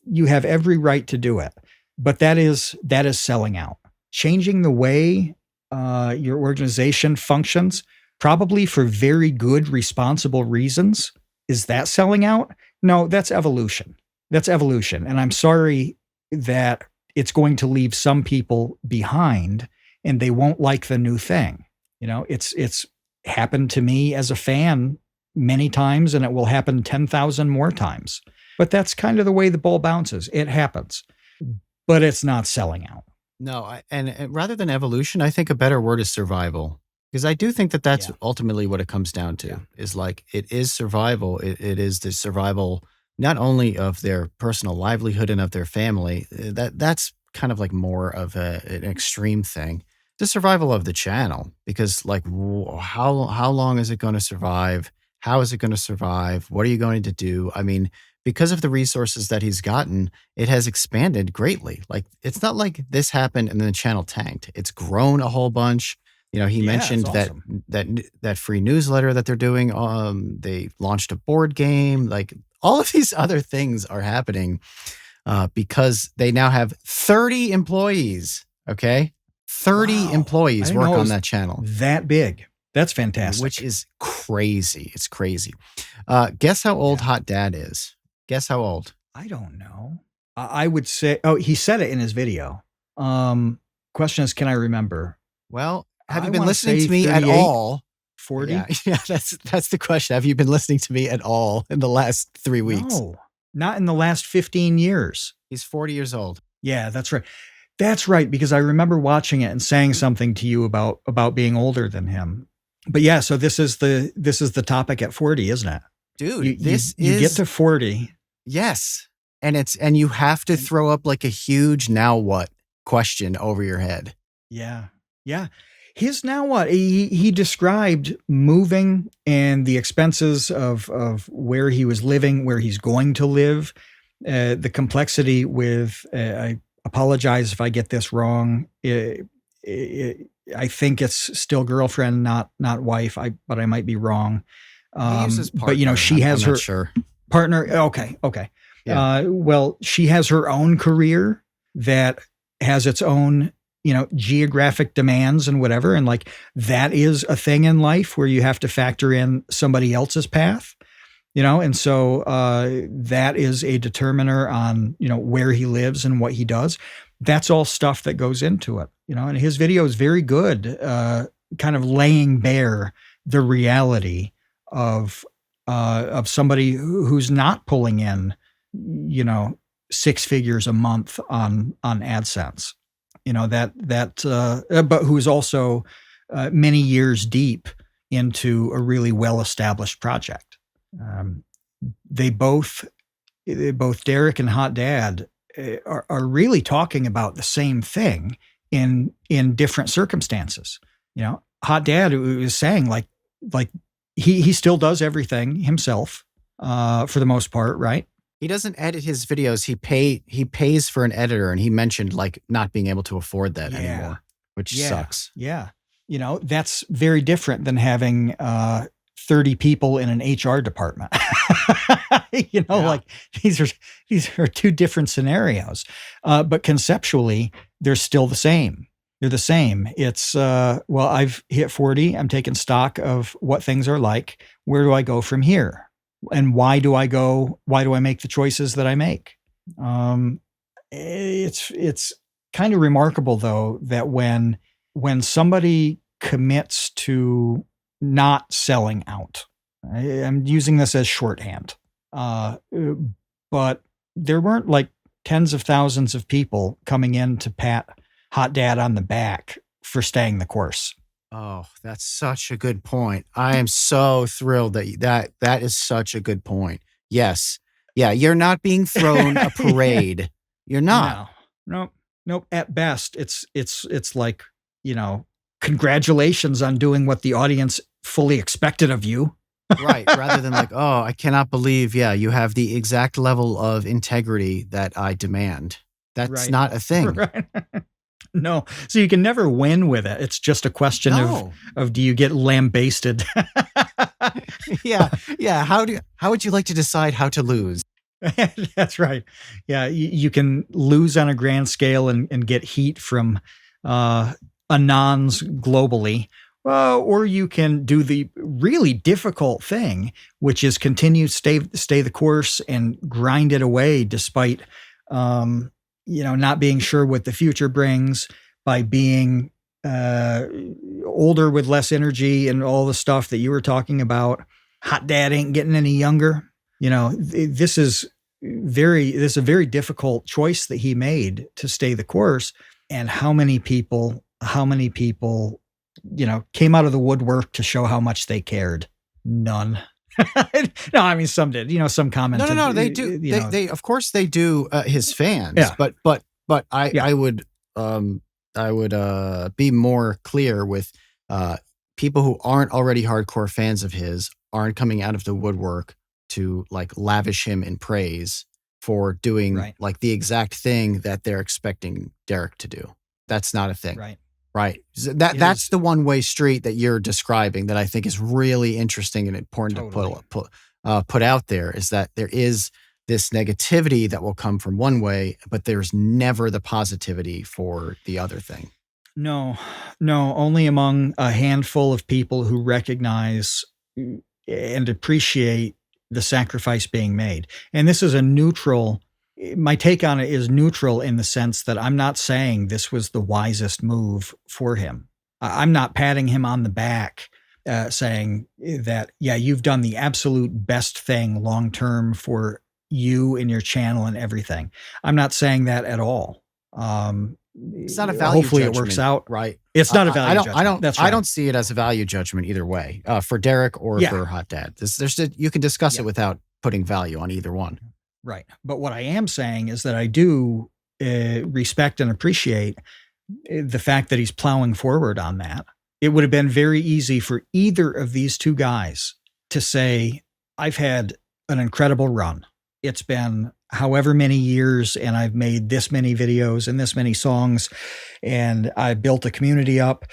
you have every right to do it. But that is selling out. Changing the way your organization functions, probably for very good, responsible reasons. Is that selling out? No, that's evolution. That's evolution. And I'm sorry that it's going to leave some people behind and they won't like the new thing. It's happened to me as a fan many times, and it will happen 10,000 more times. But that's kind of the way the ball bounces. It happens, but it's not selling out. No, and rather than evolution, I think a better word is survival. Because I do think that that's ultimately what it comes down to is like, it is survival. It is the survival, not only of their personal livelihood and of their family. That's kind of like more of an extreme thing. The survival of the channel, because like, how long is it going to survive? How is it going to survive? What are you going to do? I mean, because of the resources that he's gotten, it has expanded greatly. Like, it's not like this happened and then the channel tanked. It's grown a whole bunch. You know, he mentioned awesome. that free newsletter that they're doing. They launched a board game. Like, all of these other things are happening because they now have 30 employees. Okay, 30 employees work on that channel. That big. That's fantastic. Which is crazy. It's crazy. Guess how old Hot Dad is? Guess how old? I don't know. I would say. Oh, he said it in his video. Question is, can I remember? Well. Have you been listening to me at all? 40? Yeah, that's the question. Have you been listening to me at all in the last 3 weeks? No, not in the last 15 years. He's 40 years old. Yeah, that's right. That's right, because I remember watching it and saying something to you about being older than him. But yeah, so this is the topic at 40, isn't it? Dude, you get to 40. Yes. And you have to throw up like a huge now what question over your head. Yeah. Yeah. His now what? He described moving and the expenses of where he was living, where he's going to live, the complexity with, I apologize if I get this wrong. I think it's still girlfriend, not wife, but I might be wrong. He uses partner. But, you know, she has her partner. Okay. Yeah. Well, she has her own career that has its own, you know, geographic demands and whatever. And like, that is a thing in life where you have to factor in somebody else's path, you know? And so that is a determiner on, you know, where he lives and what he does. That's all stuff that goes into it, you know, and his video is very good, kind of laying bare the reality of somebody who's not pulling in, you know, 6 figures a month on AdSense. You know, but who's also many years deep into a really well-established project. They both Derek and Hot Dad are really talking about the same thing in different circumstances. You know, Hot Dad was saying like he still does everything himself for the most part, right? He doesn't edit his videos. He pays for an editor, and he mentioned like not being able to afford that anymore, which sucks. Yeah. You know, that's very different than having 30 people in an HR department. You know, like these are two different scenarios. But conceptually, they're still the same. They're the same. It's well, I've hit 40. I'm taking stock of what things are like. Where do I go from here? And why do I make the choices that I make? It's kind of remarkable though, that when somebody commits to not selling out, I'm using this as shorthand, but there weren't like tens of thousands of people coming in to pat Hot Dad on the back for staying the course. Oh, that's such a good point. I am so thrilled that is such a good point. Yes. Yeah. You're not being thrown a parade. You're not. Nope. At best, it's like, you know, congratulations on doing what the audience fully expected of you. Right. Rather than like, oh, I cannot believe, you have the exact level of integrity that I demand. That's not a thing. Right. No. So you can never win with it. It's just a question of do you get lambasted? Yeah. How would you like to decide how to lose? That's right. Yeah. You can lose on a grand scale and get heat from anons globally. Or you can do the really difficult thing, which is continue stay the course and grind it away despite not being sure what the future brings, by being uh, older with less energy and all the stuff that you were talking about. Hot Dad ain't getting any younger. You know, this is a very difficult choice that he made to stay the course. And how many people, you know, came out of the woodwork to show how much they cared? None. No, I mean, some did, you know, some commented. No, they do. They of course they do, his fans, Yeah. but Yeah. I would be more clear with people who aren't already hardcore fans of his aren't coming out of the woodwork to like lavish him in praise for doing Right. like the exact thing that they're expecting Derek to do. That's not a thing. Right. So that's the one-way street that you're describing that I think is really interesting and important Totally. to put out there, is that there is this negativity that will come from one way, but there's never the positivity for the other thing. No, only among a handful of people who recognize and appreciate the sacrifice being made. And this is my take on it is neutral in the sense that I'm not saying this was the wisest move for him. I'm not patting him on the back, saying that, yeah, you've done the absolute best thing long-term for you and your channel and everything. I'm not saying that at all. It's not a value hopefully judgment, it works out. Right. It's not a value judgment. That's right. I don't see it as a value judgment either way, for Derek or for Hot Dad. You can discuss it without putting value on either one. Right. But what I am saying is that I do respect and appreciate the fact that he's plowing forward on that. It would have been very easy for either of these two guys to say, I've had an incredible run. It's been however many years, and I've made this many videos and this many songs, and I built a community up,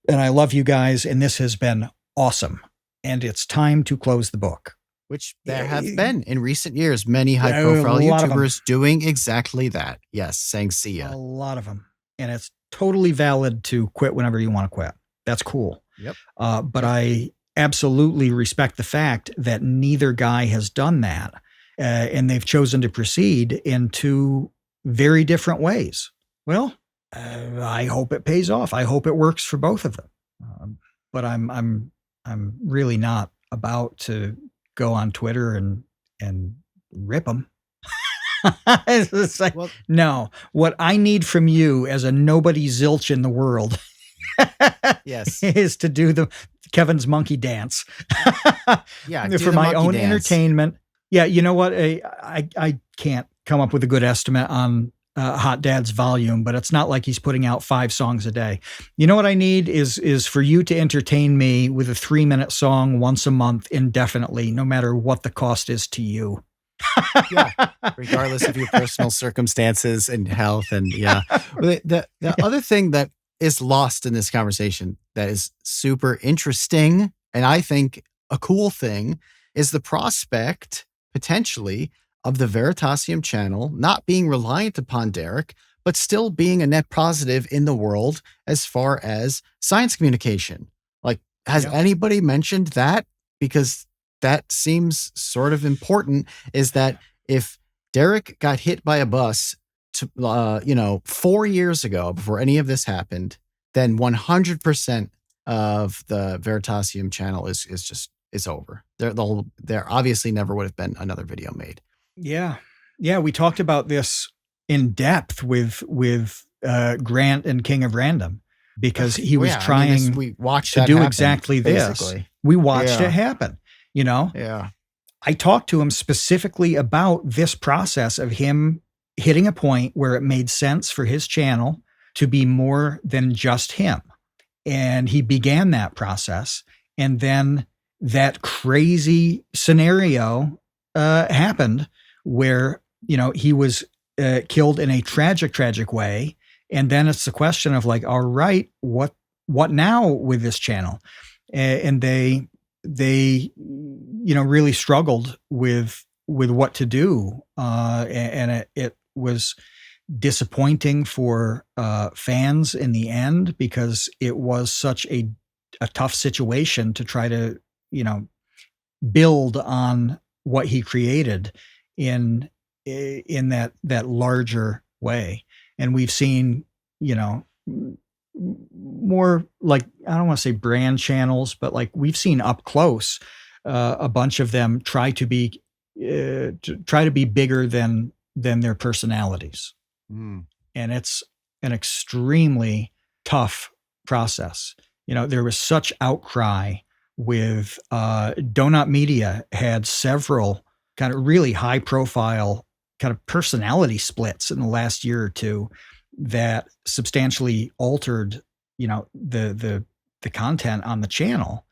and I love you guys, and this has been awesome. And it's time to close the book. Which there have been in recent years, many high-profile YouTubers doing exactly that. Yes, saying see ya. A lot of them. And it's totally valid to quit whenever you want to quit. That's cool. Yep. But I absolutely respect the fact that neither guy has done that. And they've chosen to proceed in two very different ways. Well, I hope it pays off. I hope it works for both of them. But I'm really not about to go on Twitter and rip them. It's like, no, what I need from you as a nobody zilch in the world yes, is to do the Kevin's monkey dance. Yeah, for my own entertainment. Yeah, you know what? I can't come up with a good estimate on Hot Dad's volume, but it's not like he's putting out 5 songs a day. You know what I need is for you to entertain me with a 3-minute song once a month indefinitely, no matter what the cost is to you. Yeah, regardless of your personal circumstances and health. And the other thing that is lost in this conversation that is super interesting, and I think a cool thing, is the prospect potentially of the Veritasium channel not being reliant upon Derek, but still being a net positive in the world as far as science communication. Like, has anybody mentioned that? Because that seems sort of important, is that if Derek got hit by a bus 4 years ago before any of this happened, then 100% of the Veritasium channel is over. There obviously never would have been another video made. Yeah. We talked about this in depth with Grant and King of Random, because he was trying we watched to do happen, exactly basically. this. We watched it happen, you know? Yeah. I talked to him specifically about this process of him hitting a point where it made sense for his channel to be more than just him. And he began that process. And then that crazy scenario happened where, he was killed in a tragic way. And then it's the question of like, all right, what now with this channel? And they really struggled with what to do. And it was disappointing for fans in the end, because it was such a tough situation to try to, build on what he created in that larger way. And we've seen, more like, I don't want to say brand channels, but like we've seen up close a bunch of them try to be bigger than their personalities. Mm. And it's an extremely tough process. There was such outcry with Donut Media had several kind of really high profile kind of personality splits in the last year or two that substantially altered, the content on the channel.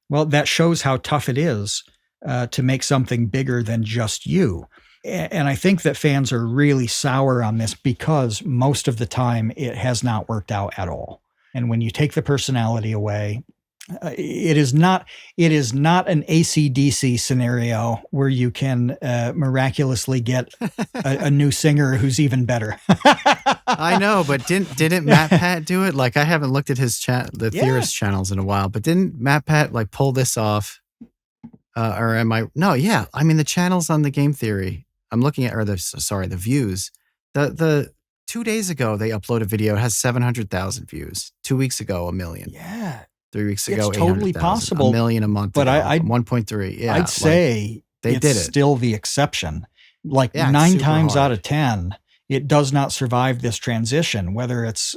Well, that shows how tough it is to make something bigger than just you. And I think that fans are really sour on this because most of the time it has not worked out at all. And when you take the personality away, it is not an AC/DC scenario where you can miraculously get a new singer who's even better. I know, but didn't MatPat do it? Like, I haven't looked at his Theorist channels in a while, but didn't MatPat like pull this off? Or am I? No, yeah. I mean, the channels on the Game Theory, I'm looking at, the views. The 2 days ago they uploaded a video. It has 700,000 views. 2 weeks ago, 1 million. Yeah. 3 weeks ago, it's totally possible. 1 million a month. But I 1.3. Yeah, I'd say they did it. Still the exception. Like 9 times out of 10, it does not survive this transition. Whether it's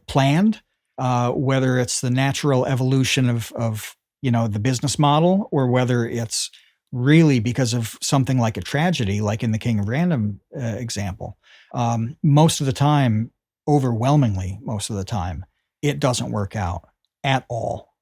planned, whether it's the natural evolution of the business model, or whether it's really because of something like a tragedy, like in the King of Random example. Most of the time, overwhelmingly most of the time, it doesn't work out at all.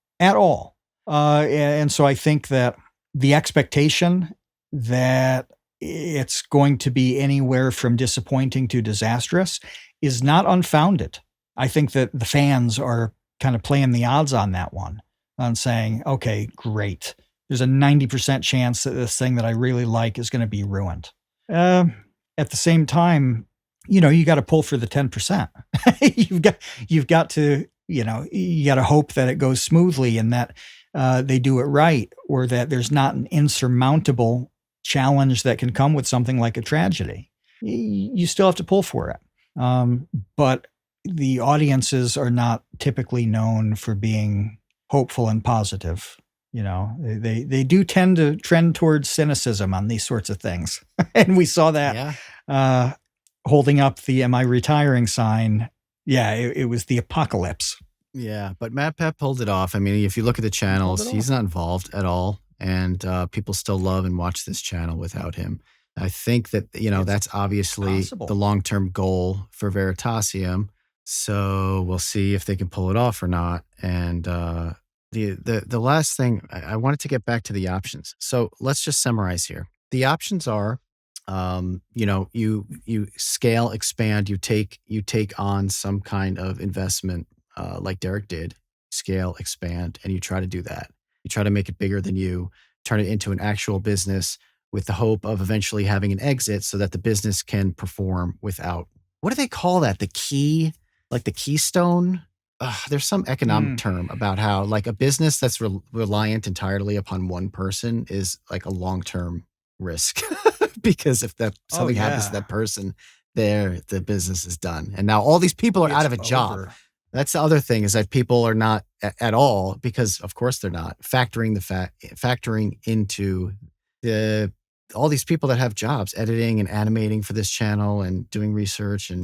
And so I think that the expectation that it's going to be anywhere from disappointing to disastrous is not unfounded. I think that the fans are kind of playing the odds on that one, on saying, okay, great. There's a 90% chance that this thing that I really like is going to be ruined. At the same time, you got to pull for the 10%. you've got to, you got to hope that it goes smoothly and that they do it right, or that there's not an insurmountable challenge that can come with something like a tragedy. You still have to pull for it. But the audiences are not typically known for being hopeful and positive. They do tend to trend towards cynicism on these sorts of things. And we saw that holding up the "Am I retiring" sign. Yeah, it was the apocalypse. Yeah, but MatPat pulled it off. I mean, if you look at the channels, he's not involved at all. And people still love and watch this channel without him. I think that, that's obviously the long-term goal for Veritasium. So we'll see if they can pull it off or not. And the last thing, I wanted to get back to the options. So let's just summarize here. The options are, you scale, expand, you take on some kind of investment, like Derek did, scale, expand, and you try to do that. You try to make it bigger than you, turn it into an actual business with the hope of eventually having an exit so that the business can perform without, what do they call that? The key, like the keystone? There's some economic term about how like a business that's reliant entirely upon one person is like a long-term risk because if something happens to that person, the business is done. And now all these people are out of a job. That's the other thing, is that people are not at all, because of course they're not factoring into all these people that have jobs editing and animating for this channel and doing research, and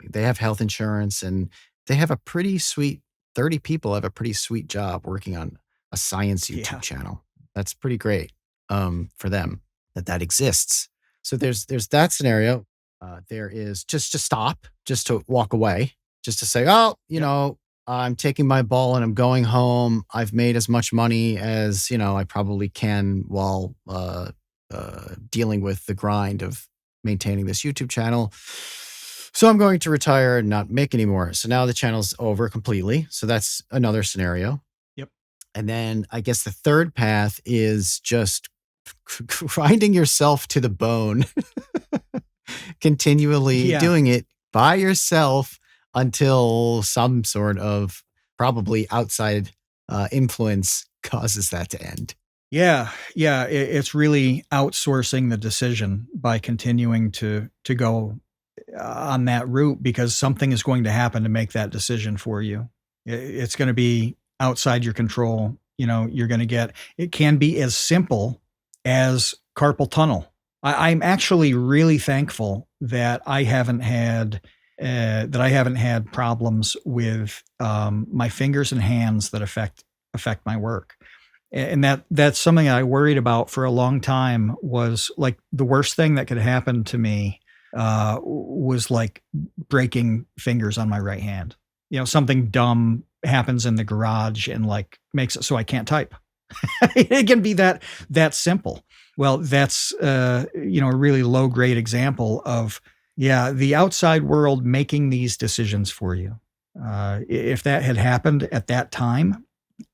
they have health insurance, and they have a pretty sweet 30 people have a pretty sweet job working on a science YouTube channel. That's pretty great for them that exists. So there's that scenario. There is just to stop, just to walk away. Just to say, I'm taking my ball and I'm going home. I've made as much money as, I probably can while dealing with the grind of maintaining this YouTube channel. So I'm going to retire and not make any more. So now the channel's over completely. So that's another scenario. Yep. And then I guess the third path is just grinding yourself to the bone, continually doing it by yourself, until some sort of probably outside influence causes that to end. Yeah. It's really outsourcing the decision by continuing to go on that route, because something is going to happen to make that decision for you. It's going to be outside your control. You're going to get, it can be as simple as carpal tunnel. I'm actually really thankful that I haven't had problems with my fingers and hands that affect my work. And that's something I worried about for a long time. Was like the worst thing that could happen to me was like breaking fingers on my right hand. Something dumb happens in the garage and like makes it so I can't type. It can be that simple. Well, that's a really low grade example of the outside world making these decisions for you. If that had happened at that time,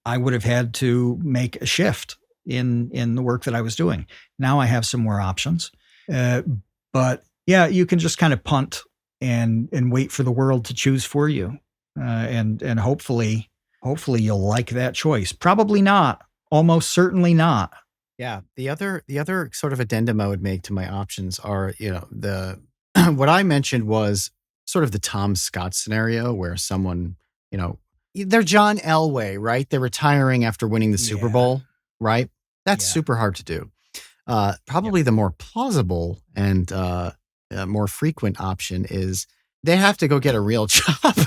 I would have had to make a shift in the work that I was doing. Now I have some more options, but yeah, you can just kind of punt and wait for the world to choose for you, and hopefully you'll like that choice. Probably not. Almost certainly not. Yeah. The other sort of addendum I would make to my options are, the what I mentioned was sort of the Tom Scott scenario where someone, they're John Elway, right? They're retiring after winning the Super Bowl, right? That's super hard to do. Probably the more plausible and more frequent option is they have to go get a real job.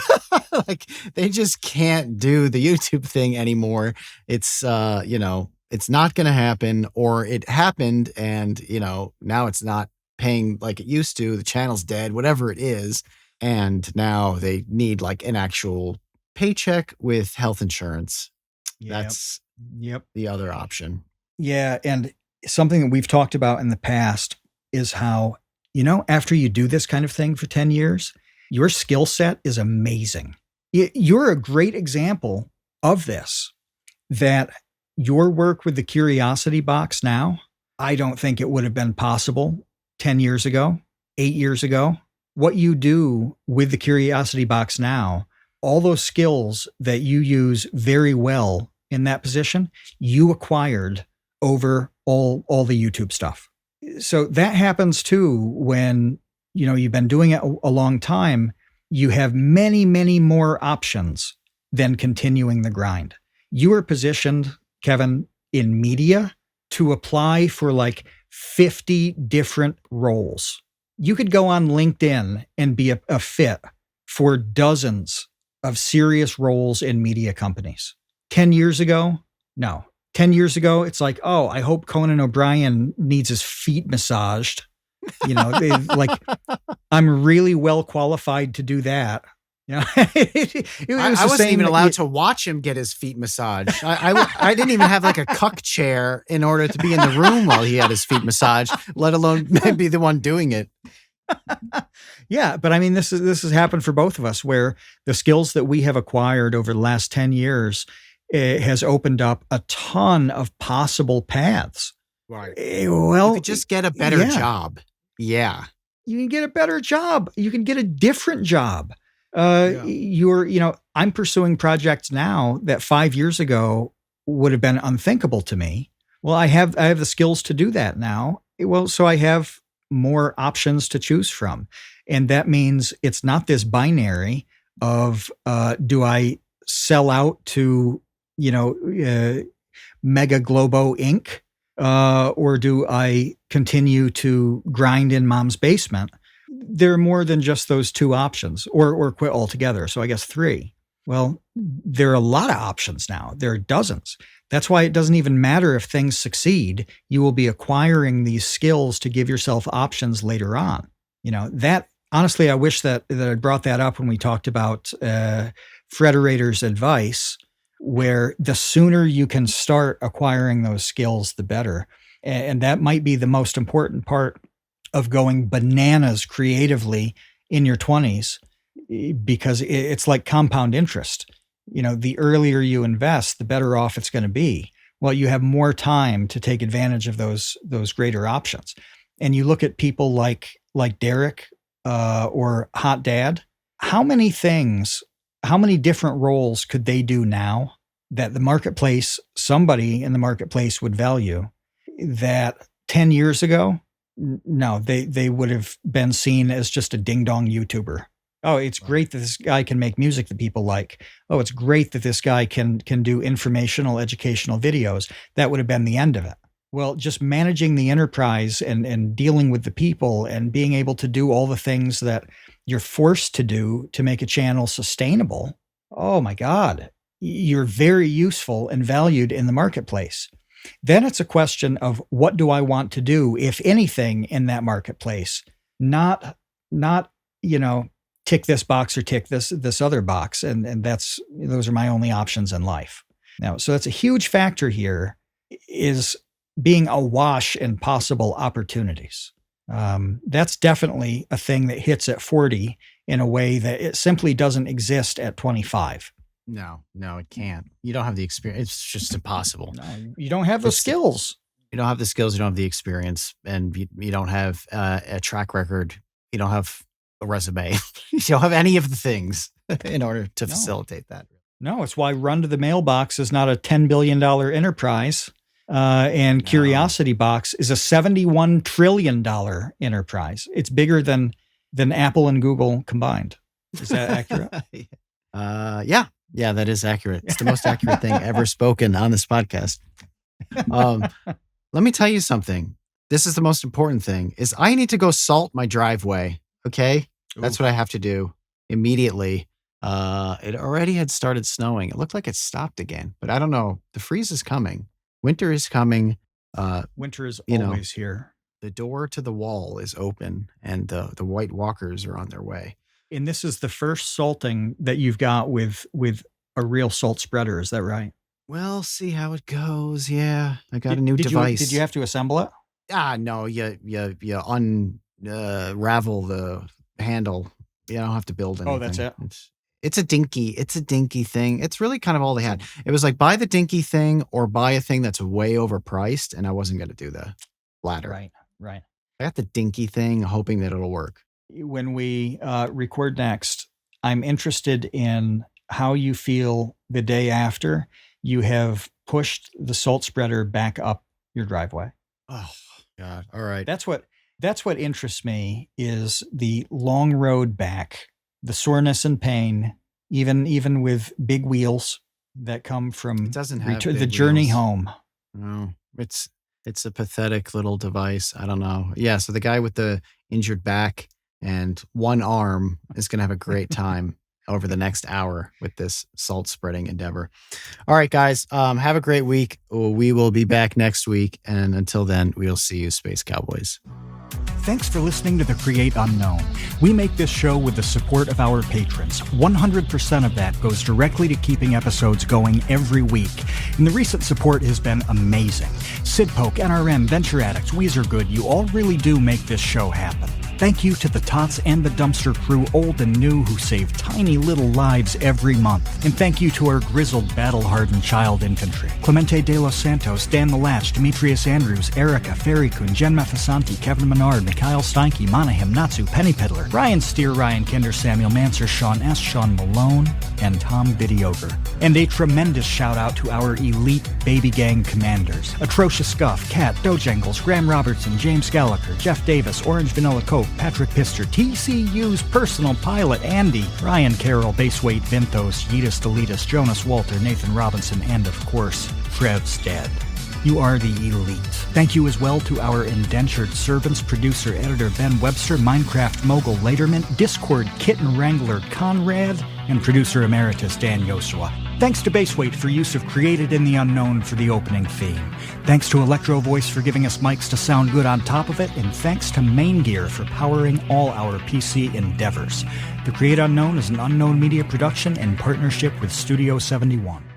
Like they just can't do the YouTube thing anymore. It's, it's not going to happen, or it happened and, now it's not paying like it used to. The channel's dead, whatever it is. And now they need like an actual paycheck with health insurance. That's the other option. Yeah. And something that we've talked about in the past is how, after you do this kind of thing for 10 years, your skill set is amazing. You're a great example of this, that your work with the Curiosity Box now, I don't think it would have been possible 10 years ago, 8 years ago. What you do with the Curiosity Box now, all those skills that you use very well in that position, you acquired over all the YouTube stuff. So that happens too when, you've been doing it a long time. You have many, many more options than continuing the grind. You are positioned, Kevin, in media to apply for like 50 different roles. You could go on LinkedIn and be a fit for dozens of serious roles in media companies. 10 years ago, no. 10 years ago, it's like, oh, I hope Conan O'Brien needs his feet massaged. Like I'm really well qualified to do that. I wasn't even allowed to watch him get his feet massaged. I didn't even have like a cuck chair in order to be in the room while he had his feet massaged, let alone be the one doing it. Yeah, but I mean, this has happened for both of us, where the skills that we have acquired over the last 10 years has opened up a ton of possible paths. Right. Well, you could just get a better job. Yeah. You can get a better job. You can get a different job. I'm pursuing projects now that 5 years ago would have been unthinkable to me. Well, I have the skills to do that now. Well, so I have more options to choose from. And that means it's not this binary of, do I sell out to, Mega Globo Inc., or do I continue to grind in mom's basement? There are more than just those two options, or quit altogether. So I guess 3. Well, there are a lot of options now. There are dozens. That's why it doesn't even matter if things succeed. You will be acquiring these skills to give yourself options later on. That honestly, I wish that I brought that up when we talked about Frederator's advice, where the sooner you can start acquiring those skills, the better. And that might be the most important part of going bananas creatively in your 20s, because it's like compound interest. The earlier you invest, the better off it's going to be. Well, you have more time to take advantage of those greater options. And you look at people like Derek or Hot Dad. How many different roles could they do now that somebody in the marketplace would value, that 10 years ago, no, they would have been seen as just a ding dong YouTuber. Oh, it's great that this guy can make music that people like. Oh, it's great that this guy can do informational, educational videos. That would have been the end of it. Well, just managing the enterprise and dealing with the people and being able to do all the things that you're forced to do to make a channel sustainable. Oh my God, you're very useful and valued in the marketplace. Then it's a question of what do I want to do, if anything, in that marketplace? Not, tick this box or tick this other box. And those are my only options in life. Now, so that's a huge factor here, is being awash in possible opportunities. That's definitely a thing that hits at 40 in a way that it simply doesn't exist at 25. No, it can't. You don't have the experience. It's just impossible. No, you don't have the skills. You don't have the skills. You don't have the experience, and you don't have a track record. You don't have a resume. You don't have any of the things in order to facilitate that. No, it's why Run to the Mailbox is not a $10 billion enterprise. And Curiosity Box is a $71 trillion enterprise. It's bigger than Apple and Google combined. Is that accurate? Yeah, that is accurate. It's the most accurate thing ever spoken on this podcast. Let me tell you something. This is the most important thing, is I need to go salt my driveway. Okay. Ooh. That's what I have to do immediately. It already had started snowing. It looked like it stopped again, but I don't know. The freeze is coming. Winter is coming. Winter is always here. The door to the wall is open, and the White Walkers are on their way. And this is the first salting that you've got with a real salt spreader. Is that right? Well, see how it goes. Yeah, I got a new device. Did you have to assemble it? No. You unravel the handle. You don't have to build anything. Oh, that's it. It's a dinky thing. It's really kind of all they had. It was like, buy the dinky thing or buy a thing that's way overpriced, and I wasn't going to do the latter. Right. I got the dinky thing, hoping that it'll work. When we record next, I'm interested in how you feel the day after you have pushed the salt spreader back up your driveway. Oh God! All right. That's what interests me, is the long road back, the soreness and pain, even with big wheels that come from it doesn't have the journey wheels. home. No, it's a pathetic little device. I don't know. Yeah. So the guy with the injured back and one arm is going to have a great time over the next hour with this salt spreading endeavor. All right, guys, have a great week. We will be back next week. And until then, we'll see you, Space Cowboys. Thanks for listening to The Create Unknown. We make this show with the support of our patrons. 100% of that goes directly to keeping episodes going every week. And the recent support has been amazing. Sid Poke, NRM, Venture Addicts, Weezer Good, you all really do make this show happen. Thank you to the Tots and the Dumpster crew, old and new, who save tiny little lives every month. And thank you to our grizzled, battle-hardened child infantry. Clemente de los Santos, Dan the Latch, Demetrius Andrews, Erica, Ferrycoon, Jen Mathasanti, Kevin Menard, Mikhail Steinke, Monahim, Natsu, Penny Piddler, Ryan Steer, Ryan Kinder, Samuel Manser, Sean S., Sean Malone, and Tom Videoger. And a tremendous shout-out to our elite baby gang commanders: Atrocious Scuff, Kat, Dojangles, Graham Robertson, James Gallagher, Jeff Davis, Orange Vanilla Coke, Patrick Pister, TCU's personal pilot Andy, Ryan Carroll, Baseweight Vinthos, Yeetus Deletus, Jonas Walter, Nathan Robinson, and of course, Trev's dead. You are the elite. Thank you as well to our indentured servants, producer, editor Ben Webster, Minecraft mogul Laterman, Discord kitten wrangler Conrad, and producer emeritus Dan Yosua. Thanks to Baseweight for use of Created in the Unknown for the opening theme. Thanks to Electro Voice for giving us mics to sound good on top of it, and thanks to Main Gear for powering all our PC endeavors. The Create Unknown is an Unknown Media production in partnership with Studio 71.